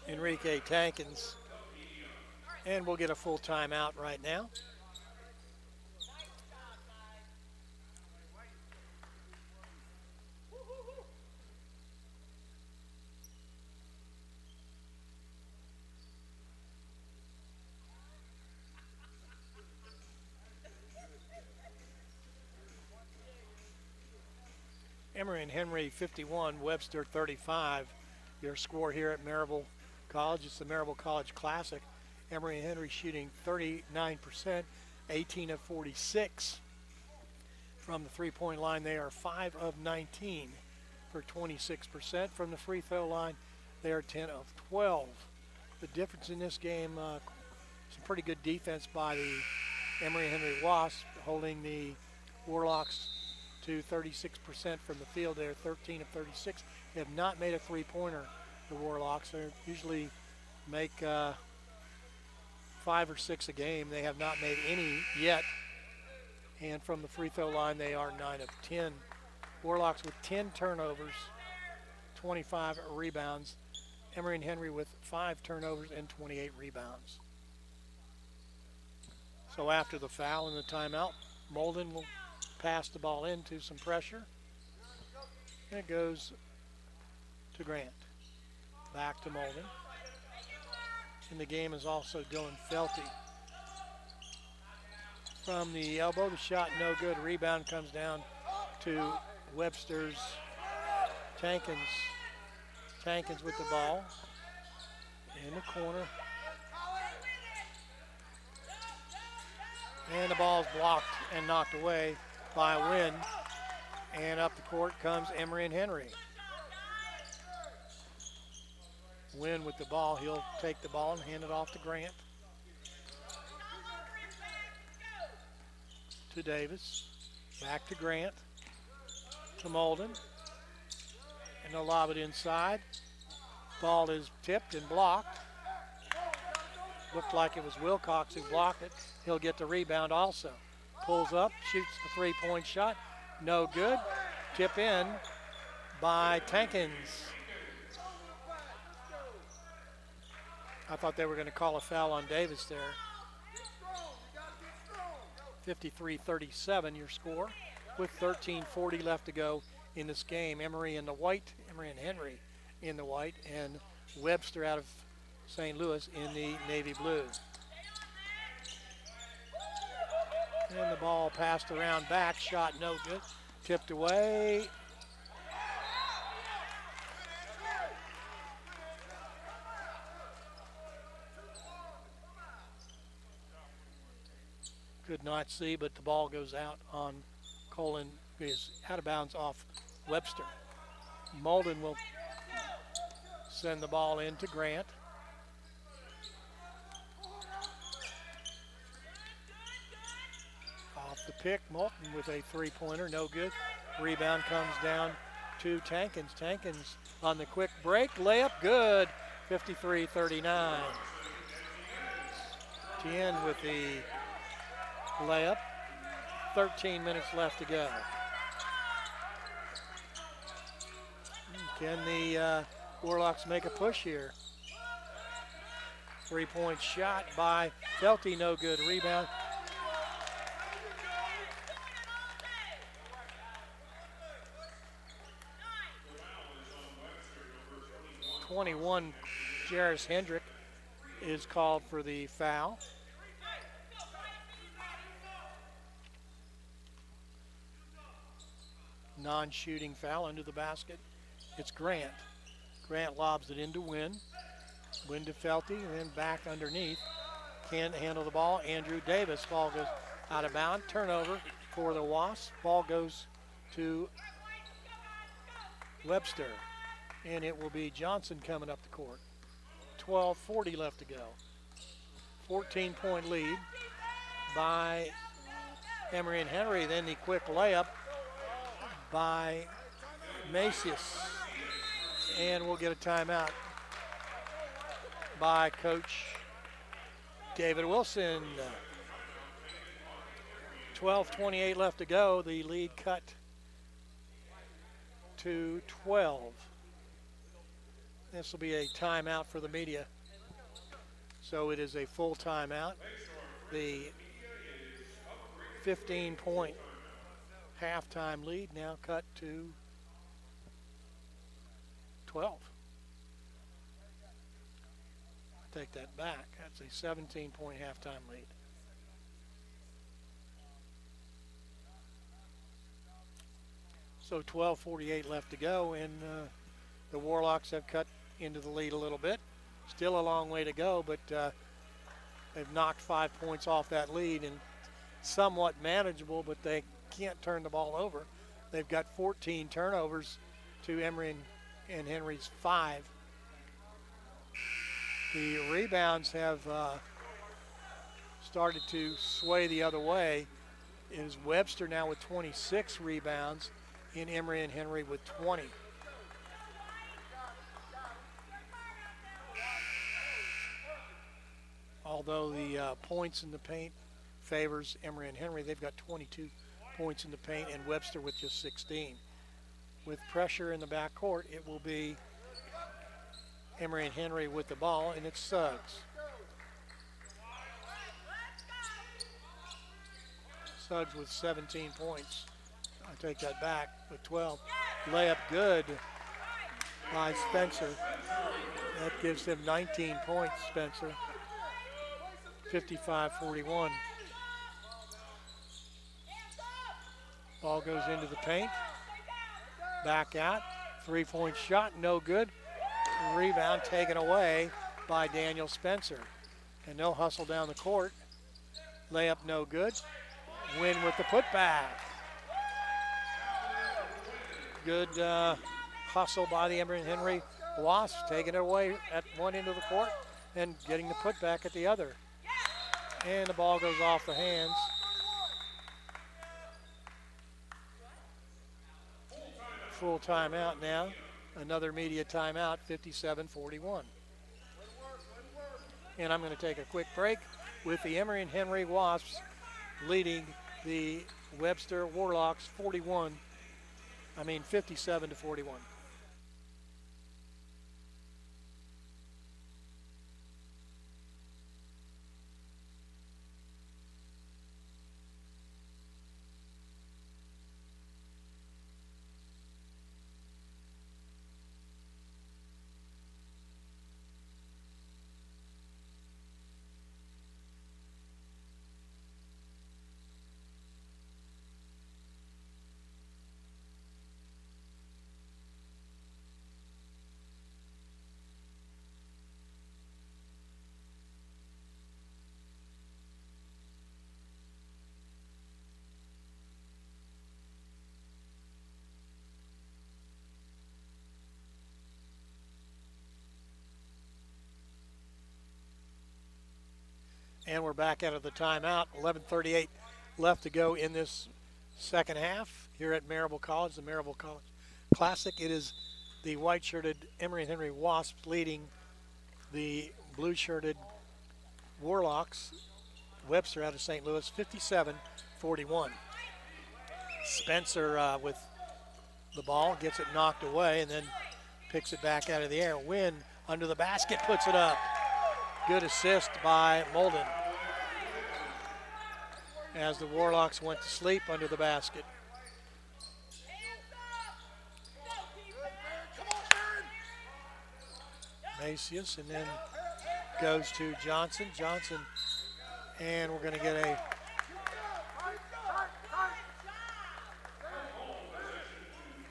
Enrique Tankins, and we'll get a full timeout right now. Emory and Henry 51, Webster 35. Your score here at Maryville College. It's the Maryville College Classic. Emory and Henry shooting 39%, 18 of 46. From the three-point line, they are 5 of 19 for 26%. From the free throw line, they are 10 of 12. The difference in this game, some pretty good defense by the Emory and Henry Wasps, holding the Warlocks to 36% from the field. They're 13 of 36. They have not made a three-pointer. The Warlocks usually make 5 or 6 a game. They have not made any yet. And from the free throw line, they are 9 of 10. Warlocks with 10 turnovers, 25 rebounds. Emory and Henry with 5 turnovers and 28 rebounds. So after the foul and the timeout, Molden will pass the ball into some pressure. And it goes to Grant. Back to Molden. And the game is also Dylan Felty. From the elbow, the shot no good. Rebound comes down to Webster's Tankins. Tankins with the ball in the corner. And the ball's blocked and knocked away by Wynn. And up the court comes Emory and Henry. Wynn with the ball. He'll take the ball and hand it off to Grant. To Davis. Back to Grant. To Molden. And they'll lob it inside. Ball is tipped and blocked. Looked like it was Wilcox who blocked it. He'll get the rebound also. Pulls up, shoots the three-point shot. No good. Tip in by Tankins. I thought they were going to call a foul on Davis there. 53-37 your score with 13:40 left to go in this game. Emory in the white, Emory and Henry in the white, and Webster out of St. Louis in the navy blue. And the ball passed around back, shot no good, tipped away. Could not see, but the ball goes out on Colin, is out of bounds off Webster. Molden will send the ball in to Grant. Off the pick, Moulton with a three-pointer, no good. Rebound comes down to Tankins. Tankins on the quick break, layup, good. 53-39. Tien with the layup. 13 minutes left to go. Can the Warlocks make a push here? Three-point shot by Felty, no good. Rebound. (21) Jarris Hendrick is called for the foul. Non-shooting foul under the basket. It's Grant. Grant lobs it into Wynn. Wynn to Felty, and then back underneath. Can't handle the ball. Andrew Davis. Ball goes out of bounds. Turnover for the Wasps. Ball goes to Webster. And it will be Johnson coming up the court. 12:40 left to go. 14-point lead by Emory and Henry. Then the quick layup by Macias. And we'll get a timeout by Coach David Wilson. 12:28 left to go. The lead cut to 12. This will be a timeout for the media. So it is a full timeout. The 15-point halftime lead now cut to 12. Take that back. That's a 17-point halftime lead. So 12:48 left to go, and the Warlocks have cut into the lead a little bit. Still a long way to go, but they've knocked 5 points off that lead, and somewhat manageable, but they can't turn the ball over. They've got 14 turnovers to Emory and Henry's 5. The rebounds have started to sway the other way. It is Webster now with 26 rebounds in Emory and Henry with 20. Although the points in the paint favors Emory and Henry, they've got 22 points in the paint, and Webster with just 16. With pressure in the backcourt, it will be Emory and Henry with the ball, and it's Suggs. Suggs with 17 points. I take that back with 12. Layup good by Spencer. That gives him 19 points, Spencer. 55-41. Ball goes into the paint. Back out. Three-point shot, no good. Rebound taken away by Daniel Spencer. And they'll hustle down the court Layup no good. Win with the putback. Good hustle by the Emory and Henry Wasps, taking it away at one end of the court and getting the putback at the other. And the ball goes off the hands. Full timeout now. Another media timeout, 57-41. And I'm going to take a quick break with the Emory and Henry Wasps leading the Webster Warlocks 57-41. And we're back out of the timeout. 11:38 left to go in this second half here at Maryville College, the Maryville College Classic. It is the white-shirted Emory and Henry Wasps leading the blue-shirted Warlocks, Webster out of St. Louis, 57-41. Spencer with the ball, gets it knocked away, and then picks it back out of the air. Wynn under the basket, puts it up. Good assist by Molden as the Warlocks went to sleep under the basket. Macias, and then goes to Johnson. Johnson, and we're going to get a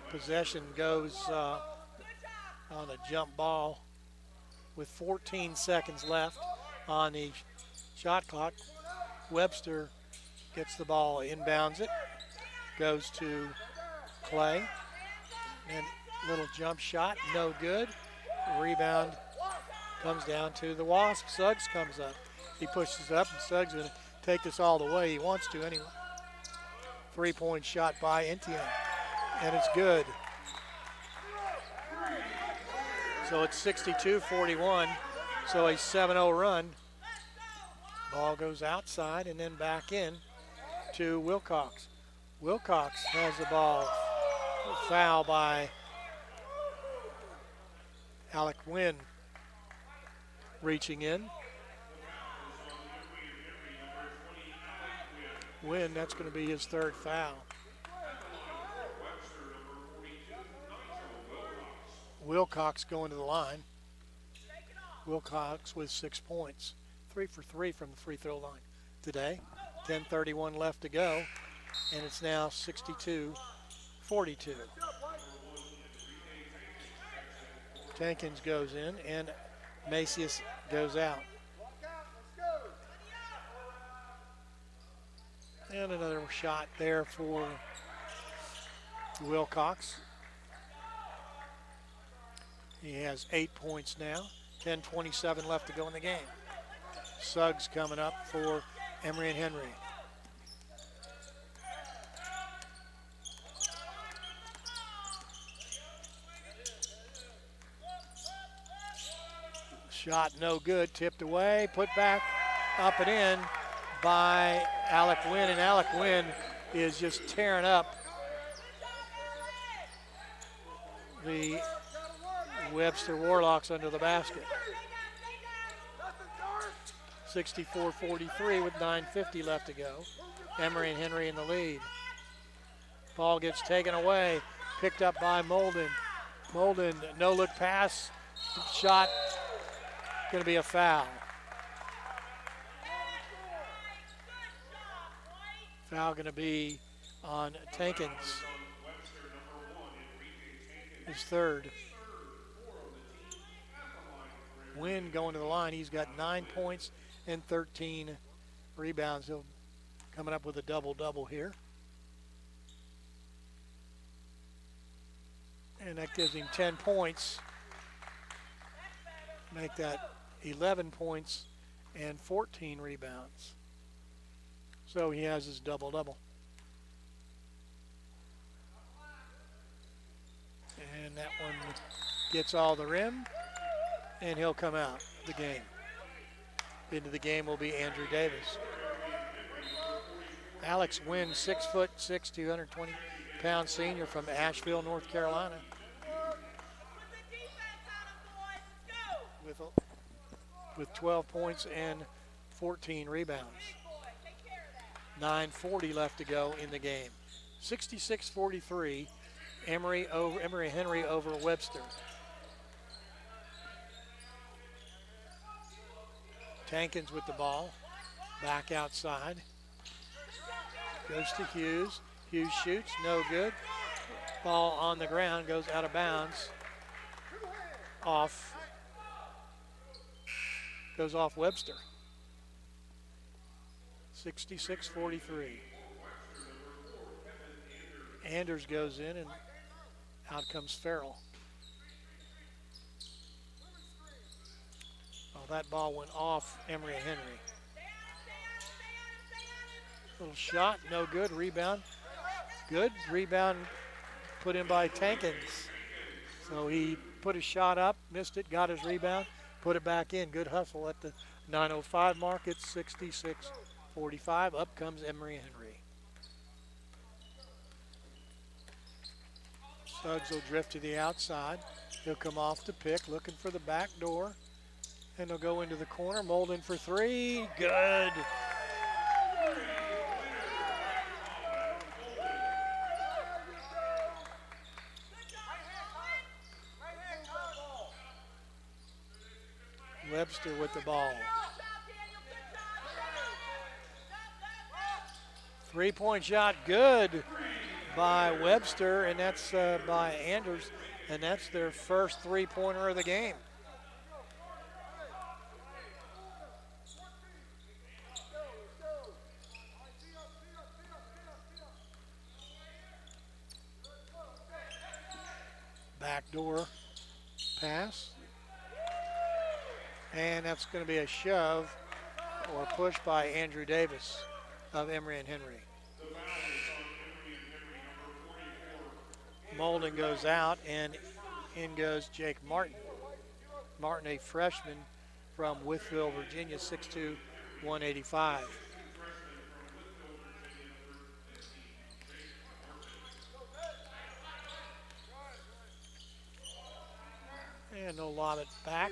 possession goes on a jump ball with 14 seconds left on the shot clock. Webster gets the ball, inbounds it, goes to Clay, and little jump shot, no good. Rebound comes down to the Wasp. Suggs comes up. He pushes it up, and Suggs is going to take this all the way he wants to anyway. 3-point shot by Etienne, and it's good. So it's 62-41, so a 7-0 run. Ball goes outside and then back in to Wilcox. Wilcox has the ball. Foul by Alec Wynn reaching in. Wynn, that's going to be his third foul. Wilcox going to the line. Wilcox with 6 points. 3 for 3 from the free throw line today. 10:31 left to go, and it's now 62-42. Jenkins goes in, and Macias goes out. And another shot there for Wilcox. He has 8 points now. 10:27 left to go in the game. Suggs coming up for Emory and Henry. Shot no good, tipped away, put back, up and in by Alec Wynn, and Alec Wynn is just tearing up the Webster Warlocks under the basket. 64-43 with 9:50 left to go. Emory and Henry in the lead. Ball gets taken away, picked up by Molden. Molden, no-look pass, shot, going to be a foul. Foul going to be on Tankins, his third. Wynn going to the line. He's got 9 points and 13 rebounds. He'll coming up with a double-double here. And that gives him 10 points. Make that 11 points and 14 rebounds. So he has his double-double. And that one gets all the rim, and he'll come out the game. Into the game will be Andrew Davis. Alex Wynn, 6'6", 220-pound senior from Asheville, North Carolina. With 12 points and 14 rebounds. 9:40 left to go in the game. 66-43, Emory Henry over Webster. Tankins with the ball, back outside. Goes to Hughes. Hughes shoots, no good. Ball on the ground, goes out of bounds. Goes off Webster. 66-43. Anders goes in and out comes Farrell. Well, that ball went off Emory Henry. Little shot, no good. Rebound, good. Rebound put in by Tankins. So he put his shot up, missed it, got his rebound, put it back in. Good hustle at the 9:05 mark. It's 66-45. Up comes Emory Henry. Suggs will drift to the outside. He'll come off the pick, looking for the back door. And he'll go into the corner. Molden for three. Good. Webster with the ball. 3-point shot, good by Webster, and that's by Anders, and that's their first three-pointer of the game. Backdoor pass. And that's going to be a shove or push by Andrew Davis of Emory and Henry. Molden goes out, and in goes Jake Martin. Martin, a freshman from Wytheville, Virginia, 6'2", 185. And they'll lob it back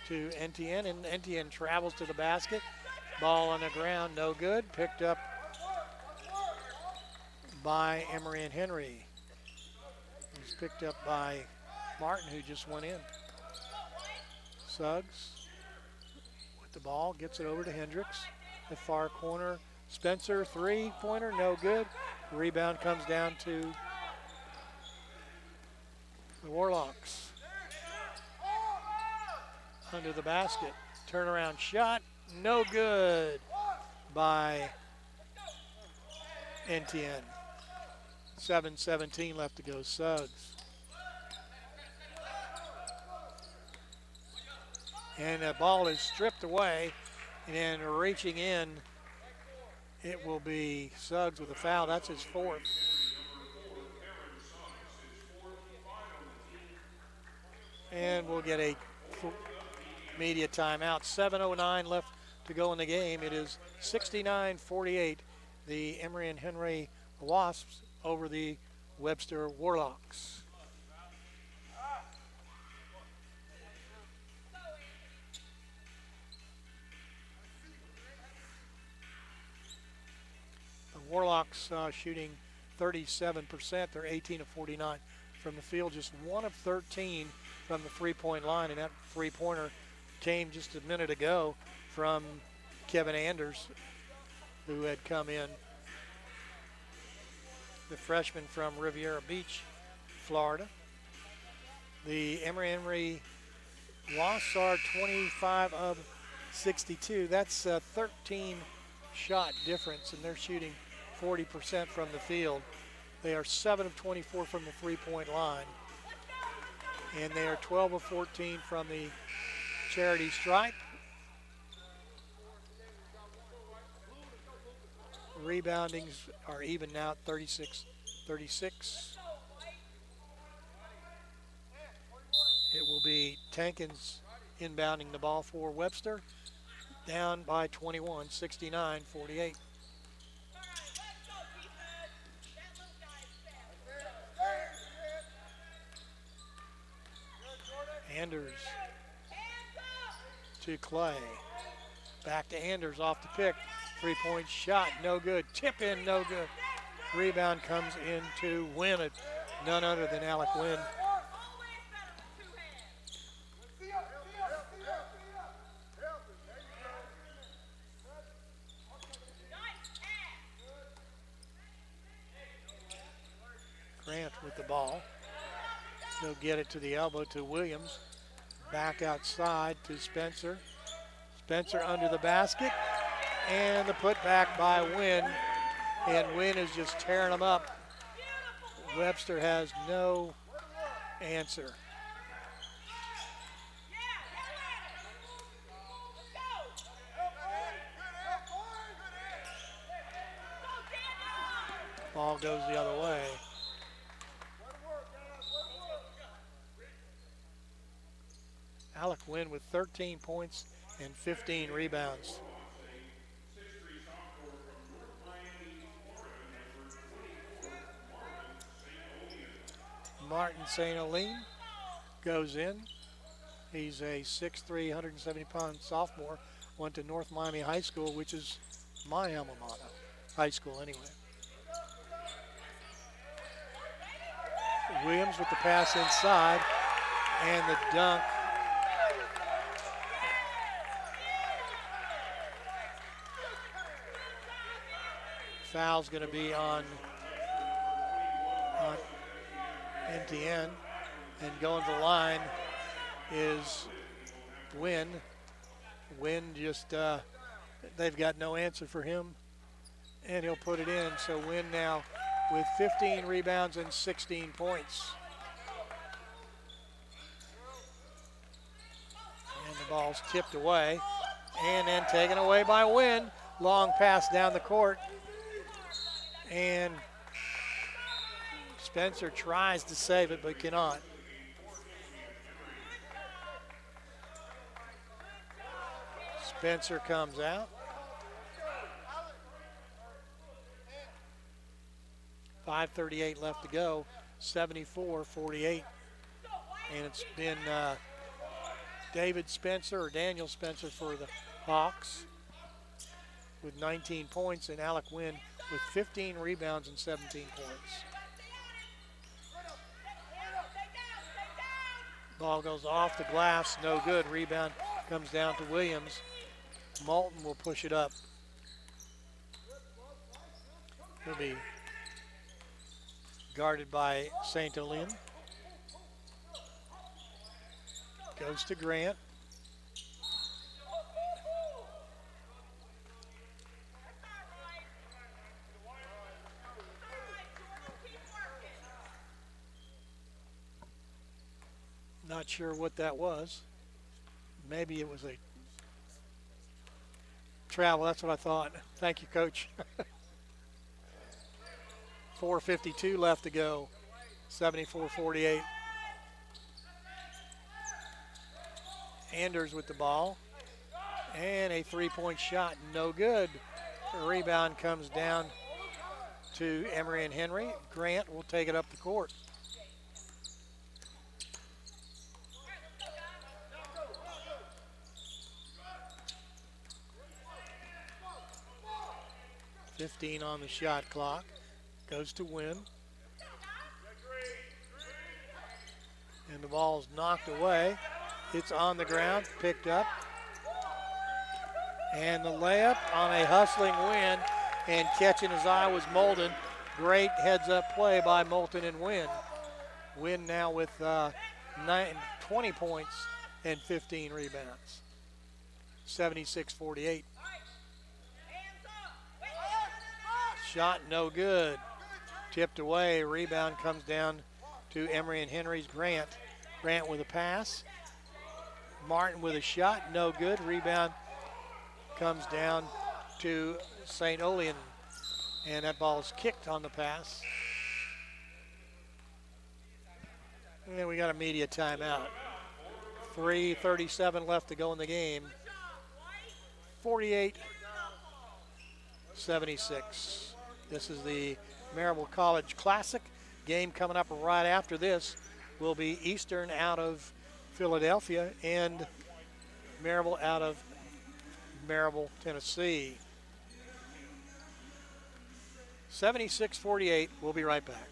to Etienne, and Etienne travels to the basket. Ball on the ground, no good. Picked up by Emory and Henry. He's picked up by Martin, who just went in. Suggs with the ball, gets it over to Hendricks. The far corner, Spencer, three-pointer, no good. Rebound comes down to the Warlocks. Under the basket, turnaround shot, no good by Etienne. 7:17 left to go. Suggs. And the ball is stripped away, and then reaching in, it will be Suggs with a foul. That's his fourth. And we'll get a media timeout. 7:09 left to go in the game. It is 69-48, the Emory and Henry Wasps over the Webster Warlocks. The Warlocks shooting 37%. They're 18 of 49 from the field, just 1 of 13 from the three-point line, and that three-pointer came just a minute ago from Kevin Anders, who had come in, the freshman from Riviera Beach, Florida. The Emory Wasps are 25 of 62. That's a 13 shot difference, and they're shooting 40% from the field. They are 7 of 24 from the three-point line, and they are 12 of 14 from the charity stripe. Reboundings are even now at 36-36. It will be Tankins inbounding the ball for Webster, down by 21, 69-48. Anders to Clay. Back to Anders off the pick. Three-point shot, no good. Tip in, no good. Rebound comes into Wynn, none other than Alec Wynn. Grant with the ball. He'll get it to the elbow to Williams. Back outside to Spencer. Spencer under the basket. And the putback by Wynn. And Wynn is just tearing them up. Webster has no answer. Ball goes the other way. Alec Wynn with 13 points and 15 rebounds. Martin St. Olene goes in. He's a 6'3", 170-pound sophomore. Went to North Miami High School, which is my alma mater. High school, anyway. Williams with the pass inside and the dunk. Foul's going to be on NTN, and going to the line is Wynn. Wynn just, they've got no answer for him, and he'll put it in. So Wynn now with 15 rebounds and 16 points. And the ball's tipped away, and then taken away by Wynn. Long pass down the court. And Spencer tries to save it, but cannot. Spencer comes out. 5:38 left to go, 74-48. And it's been David Spencer or Daniel Spencer for the Hawks with 19 points, and Alec Wynn with 15 rebounds and 17 points. Ball goes off the glass, no good. Rebound comes down to Williams. Moulton will push it up. He'll be guarded by St. Olene. Goes to Grant. Not sure what that was. Maybe it was a travel. That's what I thought. Thank you, Coach. 4:52 left to go. 74-48. Anders with the ball. And a three-point shot. No good. The rebound comes down to Emory and Henry. Grant will take it up the court. .15 on the shot clock. Goes to Wynn. And the ball's knocked away. It's on the ground, picked up. And the layup on a hustling Wynn, and catching his eye was Moulton. Great heads-up play by Moulton and Wynn. Wynn now with 20 points and 15 rebounds. 76-48. Shot no good. Tipped away. Rebound comes down to Emory and Henry's Grant. Grant with a pass. Martin with a shot, no good. Rebound comes down to St. Olean. And that ball is kicked on the pass. And then we got a media timeout. 3:37 left to go in the game. 48-76. This is the Maryville College Classic. Game coming up right after this will be Eastern out of Philadelphia and Maryville out of Maryville, Tennessee. 76-48. We'll be right back.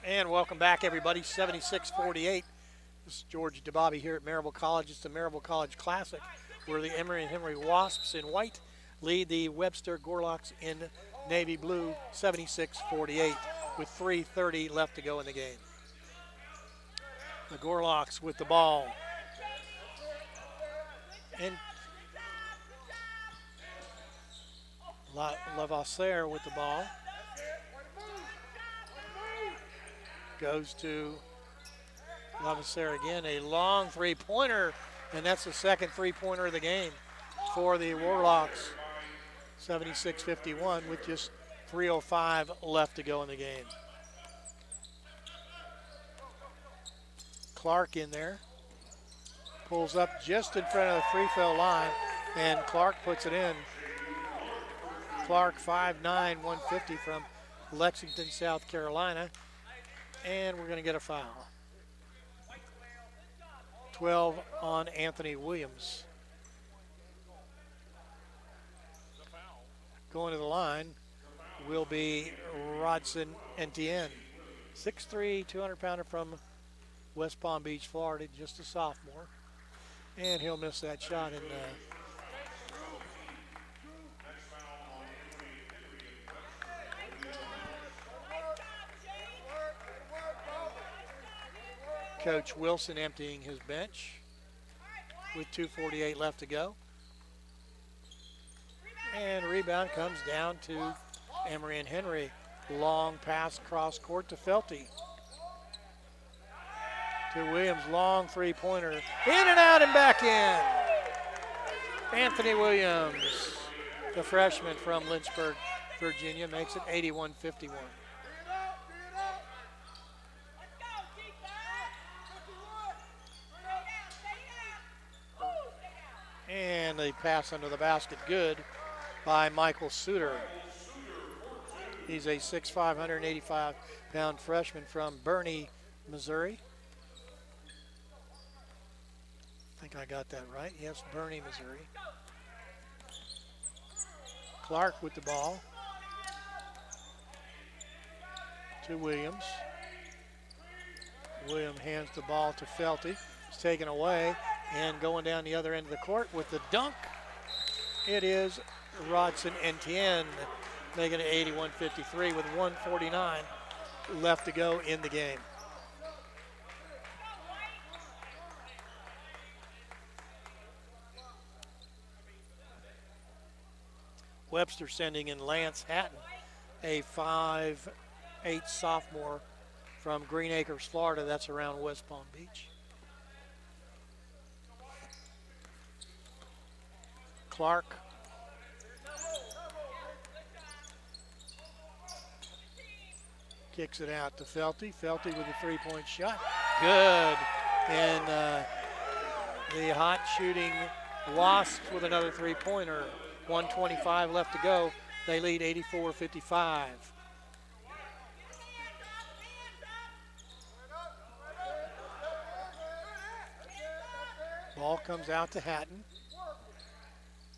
And welcome back, everybody. 76-48. This is George DeBobby here at Maryville College. It's the Maryville College Classic, where the Emory and Henry Wasps in white lead the Webster Gorlocks in navy blue, 76-48, with 3:30 left to go in the game. The Gorlocks with the ball. And Lavasseur with the ball. Goes to Lavasseur again, a long three-pointer, and that's the second three-pointer of the game for the Warlocks. 76-51 with just 3:05 left to go in the game. Clark in there, pulls up just in front of the free throw line, and Clark puts it in. Clark, 5'9", 150 from Lexington, South Carolina. And we're going to get a foul. 12 on Anthony Williams. Going to the line will be Rodson Etienne. 6'3", 200-pounder from West Palm Beach, Florida, just a sophomore. And he'll miss that shot. And Coach Wilson emptying his bench with 2:48 left to go. And rebound comes down to Emory and Henry. Long pass cross court to Felty. To Williams, long three-pointer. In and out and back in. Anthony Williams, the freshman from Lynchburg, Virginia, makes it 81-51. And a pass under the basket, good by Michael Suter. He's a 6'5", 185-pound freshman from Burney, Missouri. I think I got that right. Yes, Burney, Missouri. Clark with the ball. To Williams. Williams hands the ball to Felty. It's taken away. And going down the other end of the court with the dunk, it is Rodson Etienne, making it 81-53 with 1:49 left to go in the game. Webster sending in Lance Hatton, a 5'8" sophomore from Green Acres, Florida. That's around West Palm Beach. Clark. Kicks it out to Felty. Felty with a three-point shot. Good. And the hot shooting Wasps with another three-pointer. 1:25 left to go. They lead 84-55. Ball comes out to Hatton.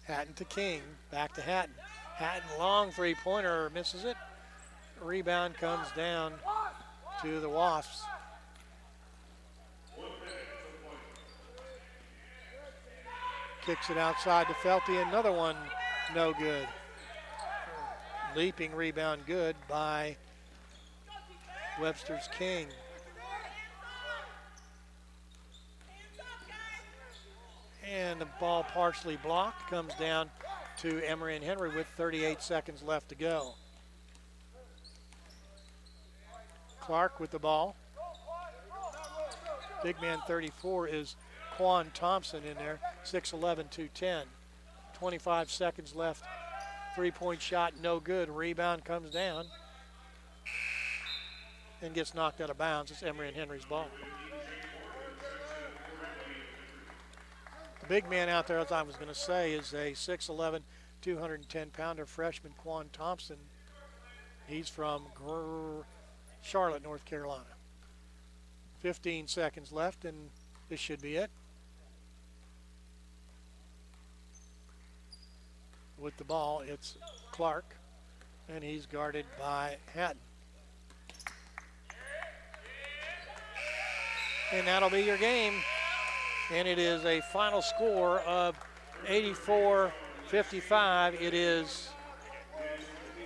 Hatton to King. Back to Hatton. Hatton, long three-pointer, misses it. Rebound comes down to the Wasps. Kicks it outside to Felty. Another one, no good. Leaping rebound good by Webster's King. And the ball partially blocked, comes down to Emory and Henry with 38 seconds left to go. Clark with the ball. Big man 34 is Quan Thompson in there, 6'11", 210. 25 seconds left. Three-point shot, no good. Rebound comes down and gets knocked out of bounds. It's Emory and Henry's ball. The big man out there, as I was going to say, is a 6'11", 210-pounder freshman, Quan Thompson. He's from Charlotte, North Carolina. 15 seconds left, and this should be it. With the ball, it's Clark, and he's guarded by Hatton. And that'll be your game. And it is a final score of 84-55. It is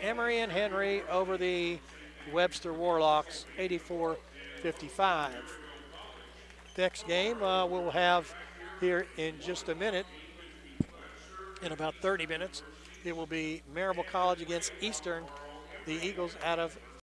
Emory and Henry over the Webster Warlocks, 84-55. Next game we'll have here in just a minute. In about 30 minutes, it will be Maryville College against Eastern, the Eagles out of